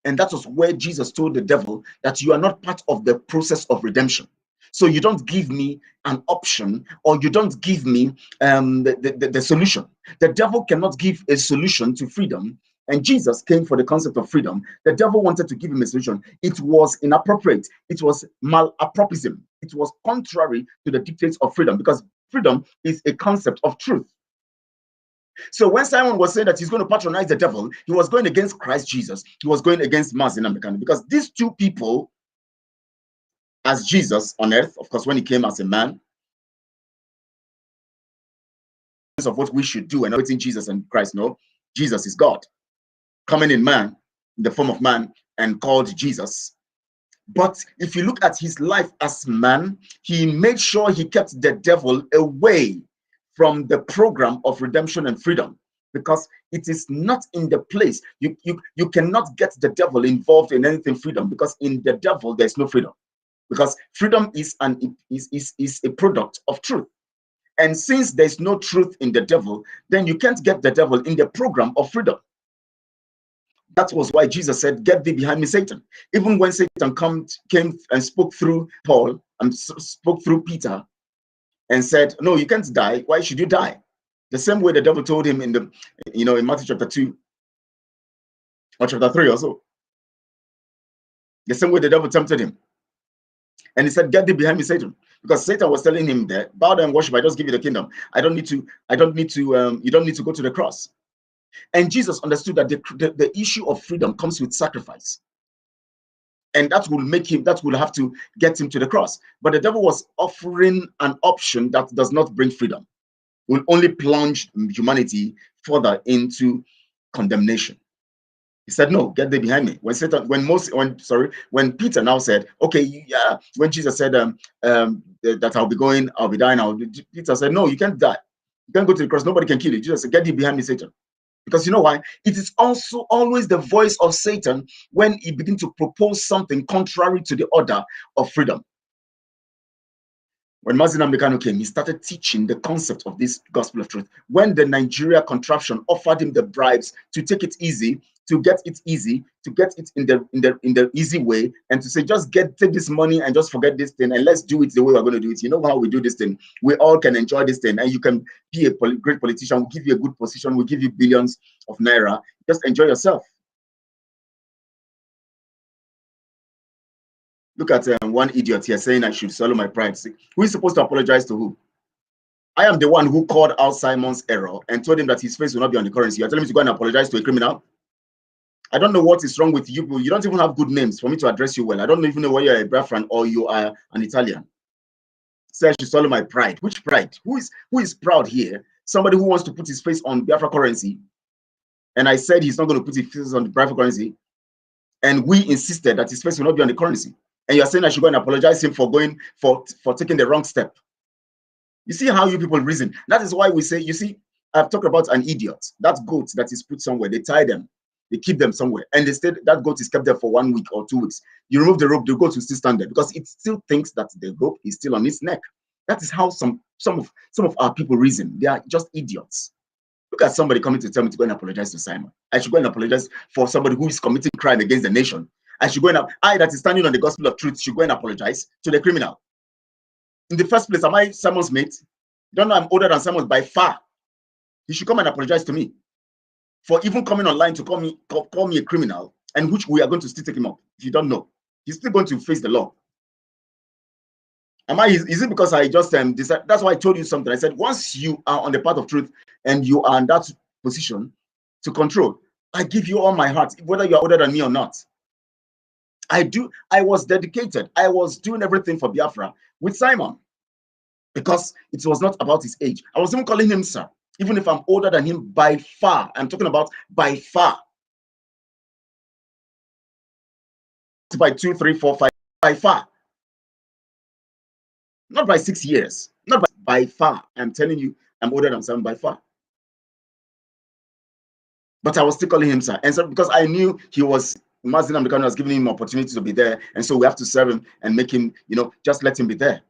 And that was where Jesus told the devil that you are not part of the process of redemption. So you don't give me an option, or you don't give me the solution. The devil cannot give a solution to freedom. And Jesus came for the concept of freedom. The devil wanted to give him a solution. It was inappropriate. It was malapropism. It was contrary to the dictates of freedom, because freedom is a concept of truth. So when Simon was saying that he's going to patronize the devil, he was going against Christ Jesus. He was going against Mazi Nnamdi, because these two people, as Jesus on earth, of course, when he came as a man, of what we should do and everything Jesus and Christ know, Jesus is God, coming in man, in the form of man, and called Jesus. But if you look at his life as man, he made sure he kept the devil away from the program of redemption and freedom, because it is not in the place. You cannot get the devil involved in anything freedom, because in the devil there's no freedom, because freedom is a product of truth. And since there's no truth in the devil, then you can't get the devil in the program of freedom. That was why Jesus said, get thee behind me, Satan. Even when Satan came and spoke through Paul and spoke through Peter and said, no, you can't die. Why should you die? The same way the devil told him in Matthew chapter 2 or chapter 3 or so. The same way the devil tempted him. And he said, get thee behind me, Satan. Because Satan was telling him that, bow down and worship, I just give you the kingdom. You don't need to go to the cross. And Jesus understood that the issue of freedom comes with sacrifice. And that will have to get him to the cross. But the devil was offering an option that does not bring freedom, will only plunge humanity further into condemnation. He said, no, get thee behind me. When Peter now said, okay, yeah, when Jesus said that I'll be dying, Peter said, no, you can't die. You can't go to the cross. Nobody can kill you. Jesus said, get thee behind me, Satan. Because you know why? It is also always the voice of Satan when he begins to propose something contrary to the order of freedom. When Mazi Nnamdi came, he started teaching the concept of this gospel of truth. When the Nigeria contraption offered him the bribes to take it easy, to get it in the easy way, and to say, just take this money and just forget this thing, and let's do it the way we're going to do it. You know how we do this thing. We all can enjoy this thing, and you can be a great politician. We'll give you a good position. We'll give you billions of naira. Just enjoy yourself. Look at one idiot here saying I should swallow my pride. Who is supposed to apologize to who? I am the one who called out Simon's error and told him that his face will not be on the currency. You're telling me to go and apologize to a criminal? I don't know what is wrong with you. You don't even have good names for me to address you well. I don't even know whether you're a Biafran or you are an Italian. Said I should swallow my pride. Which pride? Who is proud here? Somebody who wants to put his face on Biafra currency. And I said he's not going to put his face on the Biafra currency. And we insisted that his face will not be on the currency. And you're saying I should go and apologize to him for taking the wrong step. You see how you people reason. That is why we say, you see, I've talked about an idiot. That goat that is put somewhere, they tie them, they keep them somewhere. And instead, that goat is kept there for 1 week or 2 weeks. You remove the rope, the goat will still stand there because it still thinks that the rope is still on its neck. That is how some of our people reason. They are just idiots. Look at somebody coming to tell me to go and apologize to Simon. I should go and apologize for somebody who is committing crime against the nation. I should go and I that is standing on the gospel of truth should go and apologize to the criminal. In the first place, am I Simon's mate? You don't know I'm older than Simon by far. He should come and apologize to me for even coming online to call me a criminal, and which we are going to still take him up. If you don't know, he's still going to face the law. Is it because I just decided? That's why I told you something. I said, once you are on the path of truth and you are in that position to control, I give you all my heart, whether you are older than me or not. I was dedicated. I was doing everything for Biafra with Simon because it was not about his age. I was even calling him sir, even if I'm older than him by far. I'm talking about by far. By 2, 3, 4, 5, by far. Not by 6 years, not by far. I'm telling you, I'm older than Simon by far. But I was still calling him sir. And so because I knew he was, Mazi Nnamdi Kanu was giving him opportunity to be there. And so we have to serve him and make him, just let him be there.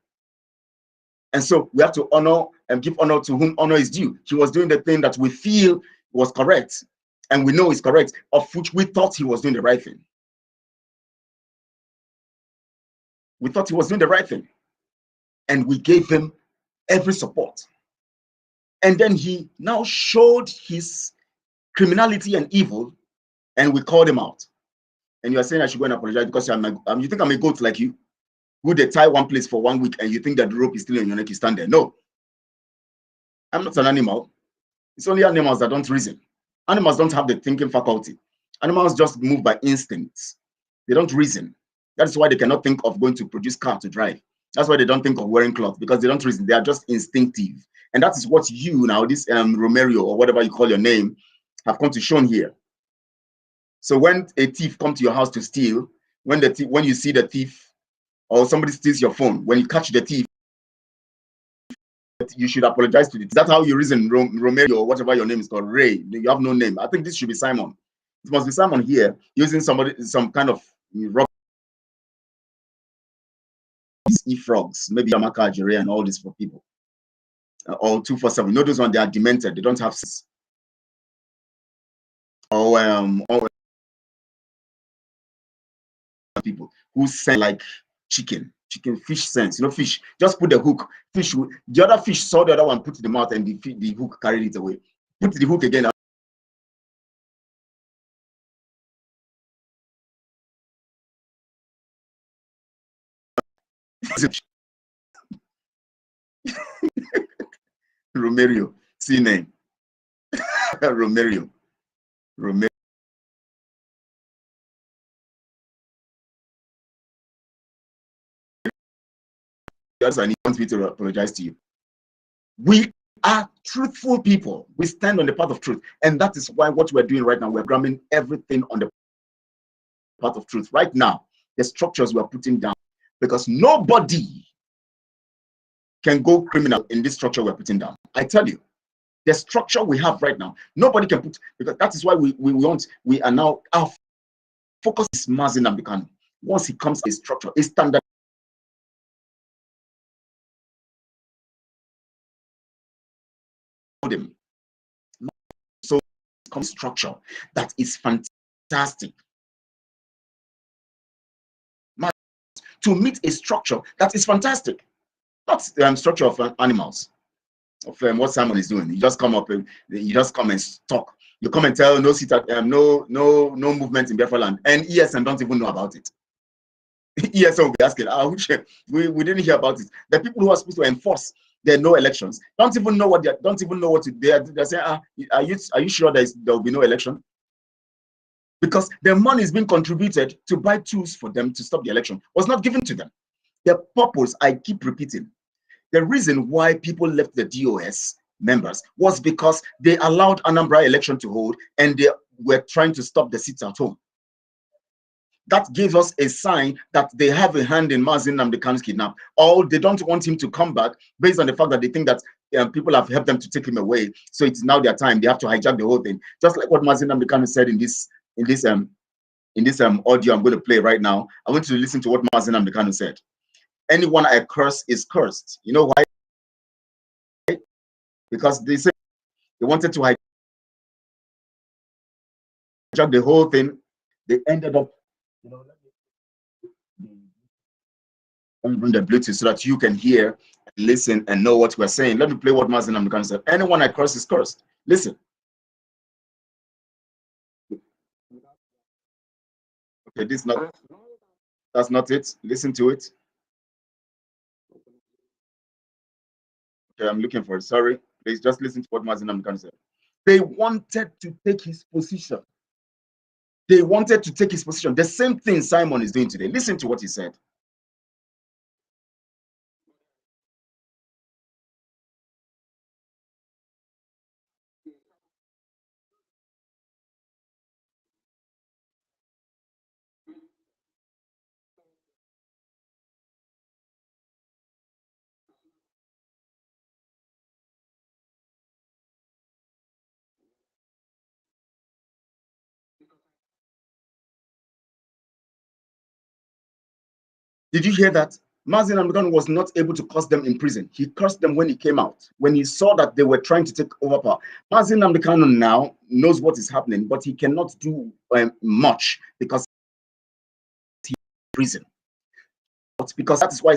And so we have to honor and give honor to whom honor is due. He was doing the thing that we feel was correct. And we know is correct, of which we thought he was doing the right thing. We thought he was doing the right thing. And we gave him every support. And then he now showed his criminality and evil, and we called him out. And you are saying I should go and apologize because you think I'm a goat like you, who they tie one place for 1 week and you think that the rope is still on your neck, you stand there. No. I'm not an animal. It's only animals that don't reason. Animals don't have the thinking faculty. Animals just move by instincts. They don't reason. That is why they cannot think of going to produce car to drive. That's why they don't think of wearing cloth, because they don't reason. They are just instinctive. And that is what you now, this Romero or whatever you call your name, have come to show here. So when a thief comes to your house to steal, when you see the thief or somebody steals your phone, when you catch the thief, you should apologize to it. That's how you reason, Romero or whatever your name is called, Ray. You have no name. I think this should be Simon. It must be Simon here using some kind of rock. E-frogs, maybe Yamaka, Jere, and all this for people. Or 247. You know those ones, they are demented. They don't have sense. Or people who send like chicken fish sense. Fish. Just put the hook. Fish. The other fish saw the other one, put it in the mouth, and the hook carried it away. Put the hook again. Romero, see name. Romero. Yes, I want me to apologize to you. We are truthful people. We stand on the path of truth. And that is why what we're doing right now, we're grabbing everything on the path of truth. Right now, the structures we're putting down, because nobody can go criminal in this structure we're putting down. I tell you, the structure we have right now, nobody can put, because that is why we are now, our focus is Mazi Nnamdi Kanu. Once he comes a structure, a standard, him. So comes structure that is fantastic. To meet a structure that is fantastic, not structure of animals, of what Simon is doing. You just come up and you just come and talk. You come and tell no no movement in Biafra land, and ESN don't even know about it. ESN will be asking, we didn't hear about it. The people who are supposed to enforce there are no elections don't even know what they're saying. Are you sure there will be no election? Because the money is being contributed to buy tools for them to stop the election was not given to them. The purpose, I keep repeating, The reason why people left the DOS members was because they allowed Anambra election to hold and they were trying to stop the seats at home. That gives us a sign that they have a hand in Mazi Nnamdi Kanu's kidnap, or they don't want him to come back based on the fact that they think that people have helped them to take him away. So it's now their time. They have to hijack the whole thing. Just like what Mazi Nnamdi Kanu said in this audio I'm going to play right now. I want you to listen to what Mazi Nnamdi Kanu said. Anyone I curse is cursed. You know why? Because they said they wanted to hijack the whole thing. They ended up, you know, let me bring the Bluetooth so that you can hear, listen, and know what we're saying. Let me play what Mazi Nnamdi Kanu said. Anyone I curse is cursed. Listen. Okay, that's not it. Listen to it. Okay, I'm looking for it. Sorry. Please just listen to what Mazi Nnamdi Kanu said. They wanted to take his position. They wanted to take his position. The same thing Simon is doing today. Listen to what he said. Did you hear that? Mazi Nnamdi Kanu was not able to curse them in prison. He cursed them when he came out, when he saw that they were trying to take over power. Mazi Nnamdi Kanu now knows what is happening, but he cannot do much because he's in prison. But because that is why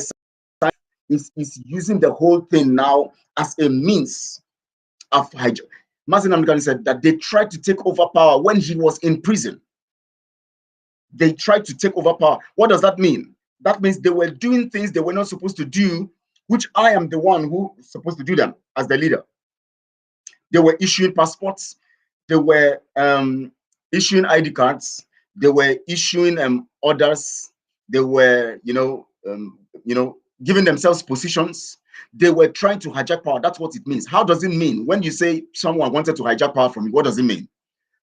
is using the whole thing now as a means of hijack. Mazi Nnamdi Kanu said that they tried to take over power when he was in prison. They tried to take over power. What does that mean? That means they were doing things they were not supposed to do, which I am the one who is supposed to do them as the leader. They were issuing passports. They were issuing ID cards. They were issuing orders. They were, giving themselves positions. They were trying to hijack power. That's what it means. How does it mean when you say someone wanted to hijack power from you? What does it mean?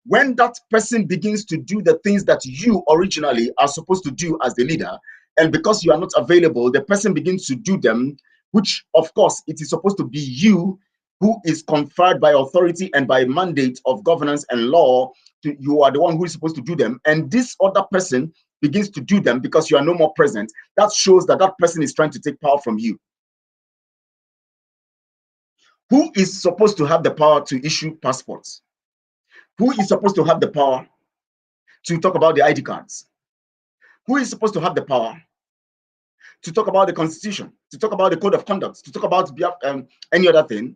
When that person begins to do the things that you originally are supposed to do as the leader, and because you are not available, the person begins to do them, which of course it is supposed to be you who is conferred by authority and by mandate of governance and law. You are the one who is supposed to do them, and this other person begins to do them because you are no more present. That shows that that person is trying to take power from you. Who is supposed to have the power to issue passports? Who is supposed to have the power to talk about the ID cards? Who is supposed to have the power to talk about the constitution, to talk about the code of conduct, to talk about any other thing?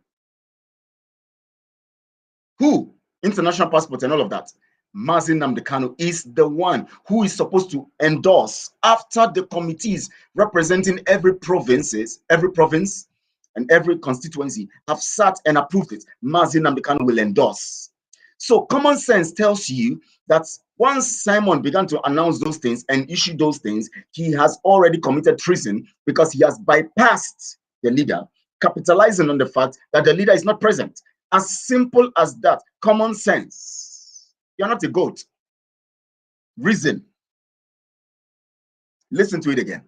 Who? International passports and all of that. Mazi Nnamdi Kanu is the one who is supposed to endorse after the committees representing every province and every constituency have sat and approved it. Mazi Nnamdi Kanu will endorse. So common sense tells you that once Simon began to announce those things and issue those things, he has already committed treason because he has bypassed the leader, capitalizing on the fact that the leader is not present. As simple as that. Common sense. You're not a goat. Reason. Listen to it again.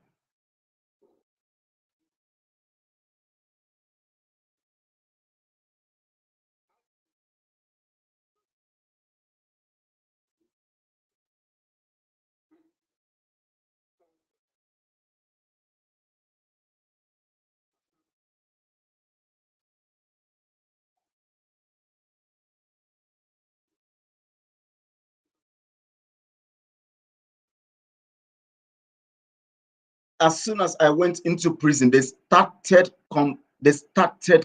As soon as I went into prison, they started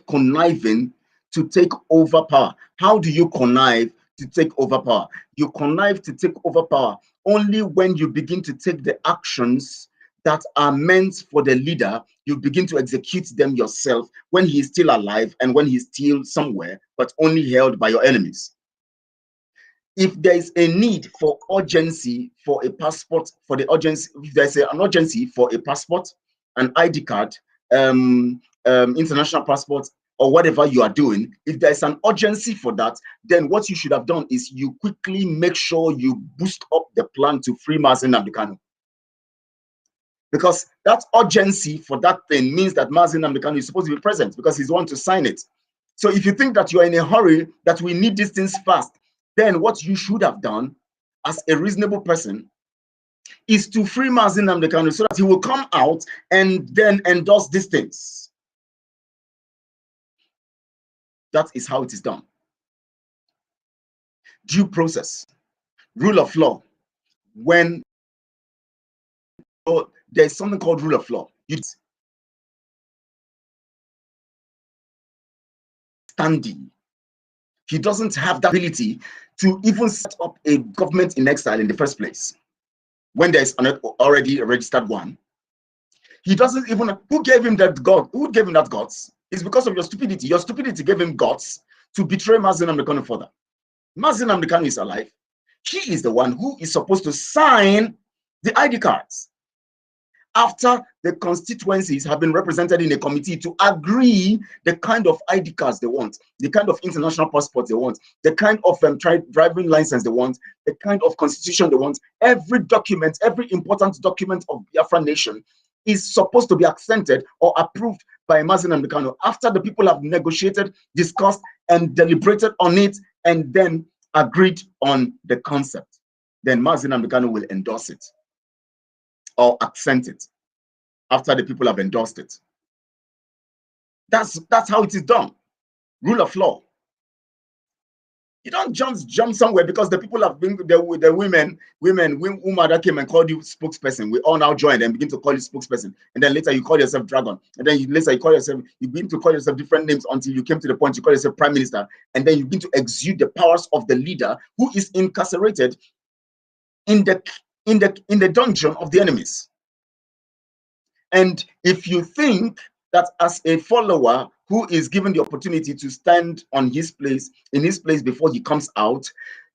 conniving to take over power. How do you connive to take over power? You connive to take over power only when you begin to take the actions that are meant for the leader. You begin to execute them yourself when he's still alive and when he's still somewhere, but only held by your enemies. If there is a need for urgency for a passport, if there's an urgency for a passport, an ID card, international passports, or whatever you are doing, if there's an urgency for that, then what you should have done is you quickly make sure you boost up the plan to free Mazi Nnamdi Kanu. Because that urgency for that thing means that Mazi Nnamdi Kanu is supposed to be present because he's the one to sign it. So if you think that you are in a hurry, that we need these things fast, then what you should have done as a reasonable person is to free Mazi Nnamdi Kanu so that he will come out and then endorse these things. That is how it is done. Due process, rule of law. When there's something called rule of law, standing. He doesn't have the ability to even set up a government in exile in the first place. When there's already a registered one, he doesn't even. Who gave him that God? Who gave him that guts? It's because of your stupidity. Your stupidity gave him guts to betray Mazi Nnamdi Kanu further. Mazi Nnamdi Kanu is alive. He is the one who is supposed to sign the ID cards after the constituencies have been represented in a committee to agree the kind of ID cards they want, the kind of international passports they want, the kind of driving license they want, the kind of constitution they want. Every document, every important document of Biafra nation is supposed to be accented or approved by Mazi Nnamdi Kanu after the people have negotiated, discussed, and deliberated on it, and then agreed on the concept. Then Mazi Nnamdi Kanu will endorse it or accent it after the people have endorsed it. That's how it is done. Rule of law. You don't jump somewhere because the people have been the women that came and called you spokesperson. We all now join and begin to call you spokesperson, and then later you call yourself dragon, and then later you begin to call yourself different names until you came to the point you call yourself prime minister, and then you begin to exude the powers of the leader who is incarcerated in the dungeon of the enemies. And if you think that as a follower who is given the opportunity to stand in his place before he comes out,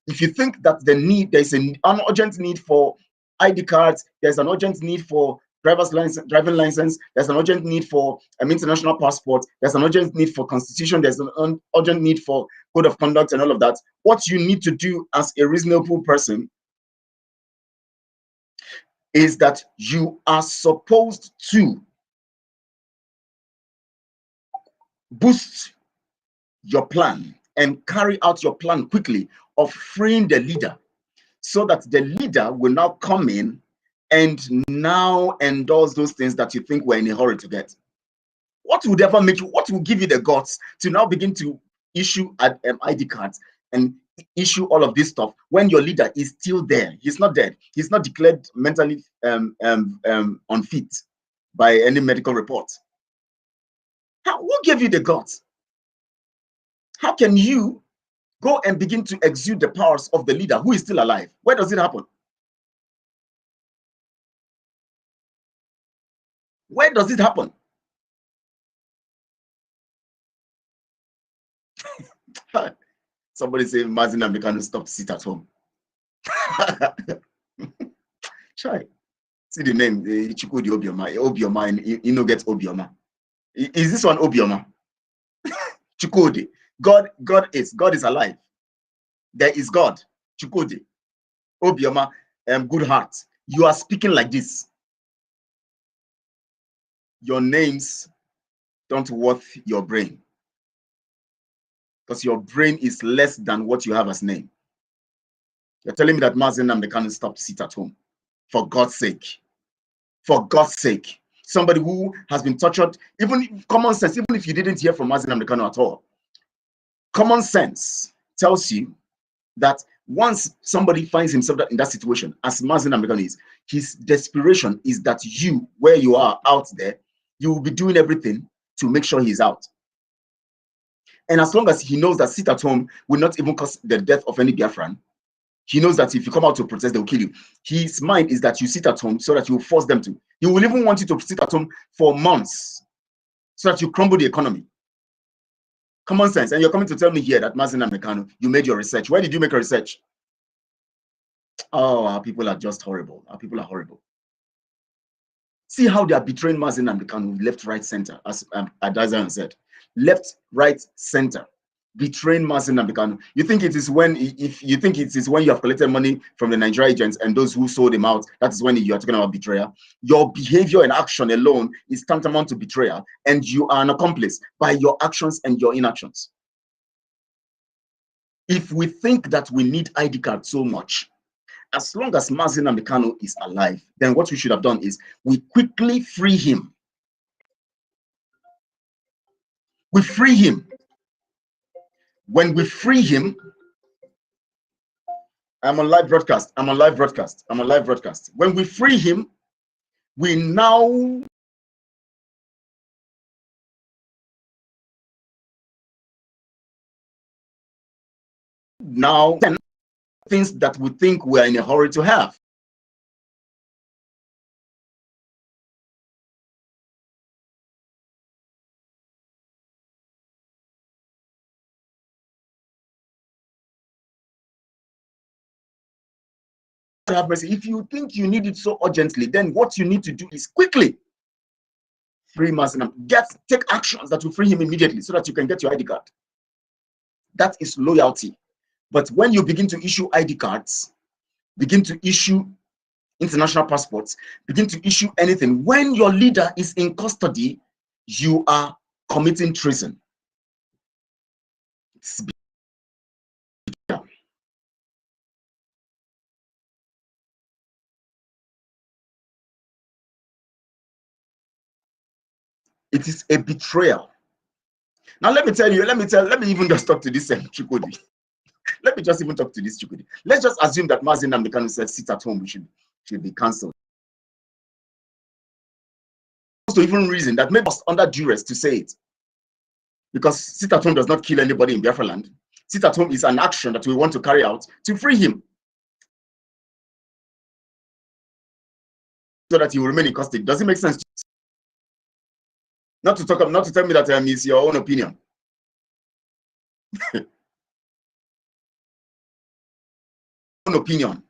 if you think that there's an urgent need for ID cards, there's an urgent need for driving license, there's an urgent need for international passport, there's an urgent need for constitution, there's an urgent need for code of conduct and all of that, what you need to do as a reasonable person is that you are supposed to boost your plan and carry out your plan quickly of freeing the leader so that the leader will now come in and now endorse those things that you think we're in a hurry to get. What would ever make you, what will give you the guts to now begin to issue ID cards and issue all of this stuff when your leader is still there? He's not dead. He's not declared mentally unfit by any medical report. Who gave you the guts? How can you go and begin to exude the powers of the leader who is still alive? Where does it happen? Where does it happen? Somebody say Mazi Nnamdi Kanu stop sit at home. Try. See the name, Chukudi Obioma. Obioma, you know, get Obioma. Is this one Obioma? Chukudi. God is alive. There is God. Chukudi. Obioma, good heart. You are speaking like this. Your names don't worth your brain, because your brain is less than what you have as name. You're telling me that Mazi Nnamdi Kanu stop sit at home. For God's sake. For God's sake. Somebody who has been tortured, even common sense, even if you didn't hear from Mazi Nnamdi Kanu at all, common sense tells you that once somebody finds himself in that situation, as Mazi Nnamdi Kanu is, his desperation is that you, where you are out there, you will be doing everything to make sure he's out. And as long as he knows that sit at home will not even cause the death of any Biafran, he knows that if you come out to protest, they will kill you. His mind is that you sit at home so that you will force them to. He will even want you to sit at home for months so that you crumble the economy. Common sense. And you're coming to tell me here that Mazi Nnamdi Kanu, you made your research. Where did you make your research? Oh, our people are just horrible. Our people are horrible. See how they are betraying Mazi Nnamdi Kanu, left, right, center, as Adazan said. Left, right, center. Betraying Mazi Nnamdi Kanu. You think it is when, if you think it is when you have collected money from the Nigerian agents and those who sold them out, that is when you are talking about betrayal. Your behavior and action alone is tantamount to betrayal, and you are an accomplice by your actions and your inactions. If we think that we need ID card so much, as long as Mazi Nnamdi Kanu is alive, then what we should have done is we quickly free him. We free him. When we free him, I'm on live broadcast. I'm on live broadcast. I'm on live broadcast. When we free him, we now things that we think we're in a hurry to have. Have mercy. If you think you need it so urgently, then what you need to do is quickly free Mazi Nnamdi. Take actions that will free him immediately so that you can get your ID card. That is loyalty. But when you begin to issue ID cards, begin to issue international passports, begin to issue anything, when your leader is in custody, you are committing treason. It is a betrayal. Now let me even just talk to this Chukudi. Let me just even talk to this Chukudi. Let's just assume that Mazi Nnamdi Kanu said sit at home, we should be cancelled. To even reason that made us under duress to say it. Because sit at home does not kill anybody in Biafra land. Sit at home is an action that we want to carry out to free him, so that he will remain in custody. Does it make sense? Not to tell me that it's your own opinion. Own opinion.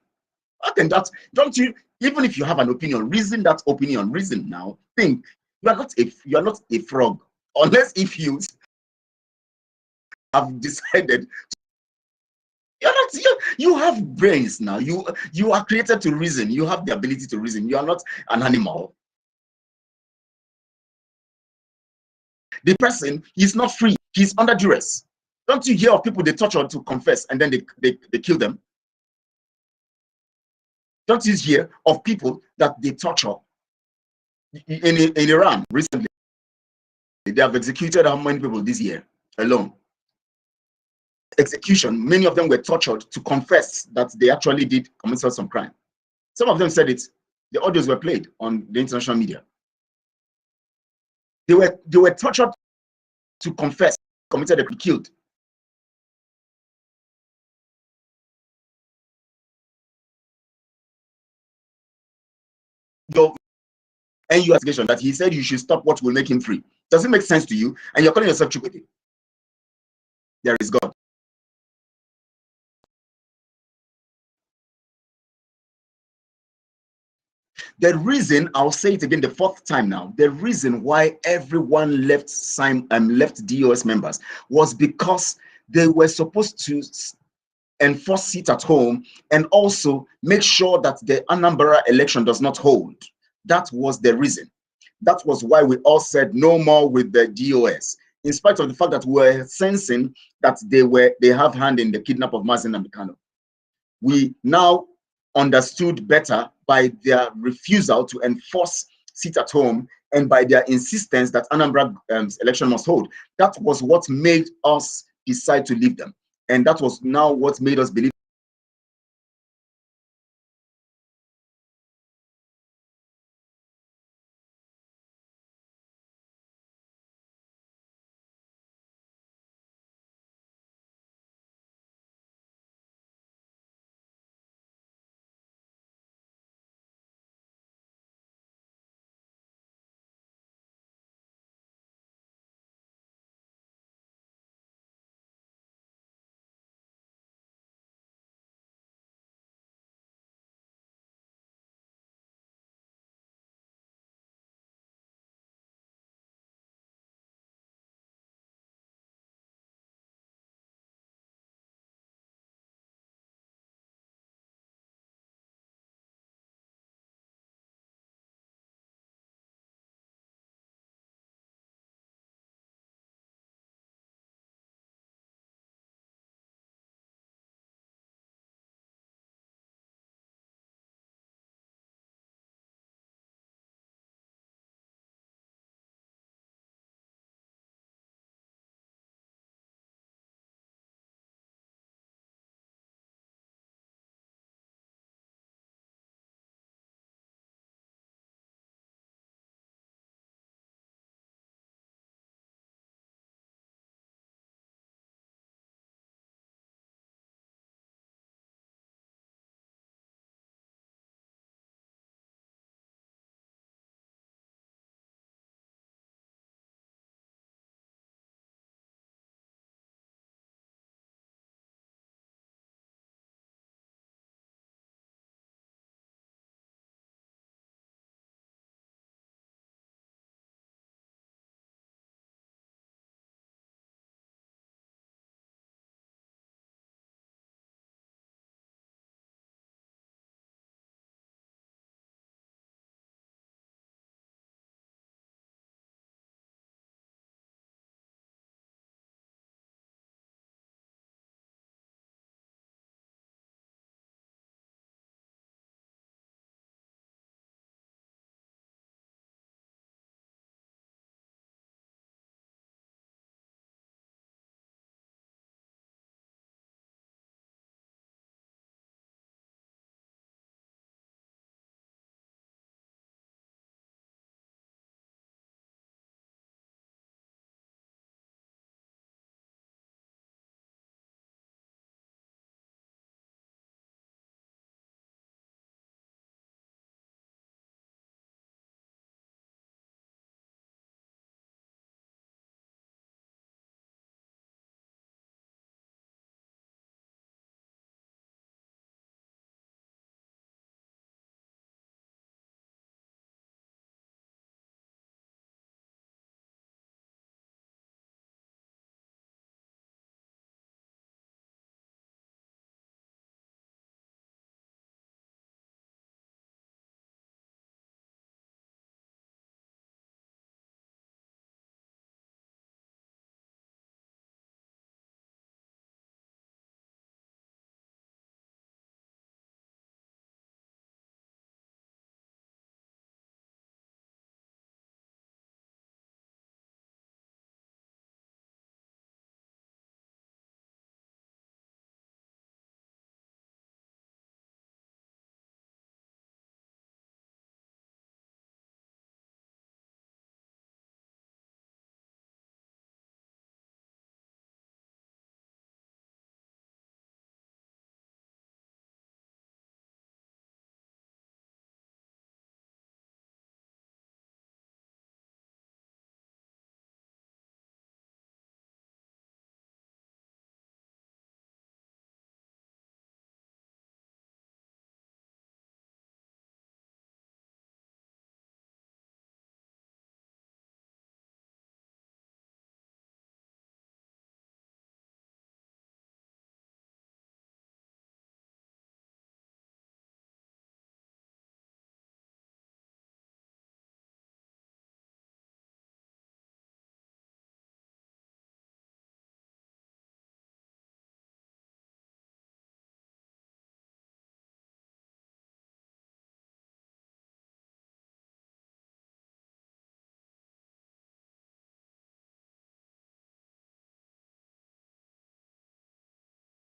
Okay, don't you? Even if you have an opinion, reason that opinion. Reason now. Think. You are not a frog, unless if you have decided. You have brains now. You are created to reason. You have the ability to reason. You are not an animal. The person is not free. He's under duress. Don't you hear of people they torture to confess and then they kill them? Don't you hear of people that they torture in Iran recently? They have executed how many people this year alone? Execution. Many of them were tortured to confess that they actually did commit some crime. Some of them said it. The audios were played on the international media. They were tortured to confess, committed a crime, killed. Your NU investigation that he said you should stop what will make him free. Does it make sense to you? And you're calling yourself Chukwudi. There is God. The reason, I'll say it again the fourth time now, the reason why everyone left DOS members was because they were supposed to enforce sit at home and also make sure that the Anambra election does not hold. That was the reason. That was why we all said no more with the DOS, in spite of the fact that we were sensing that they have hand in the kidnap of Mazi Nnamdi Kanu. We now understood better by their refusal to enforce sit at home and by their insistence that Anambra election must hold. That was what made us decide to leave them. And that was now what made us believe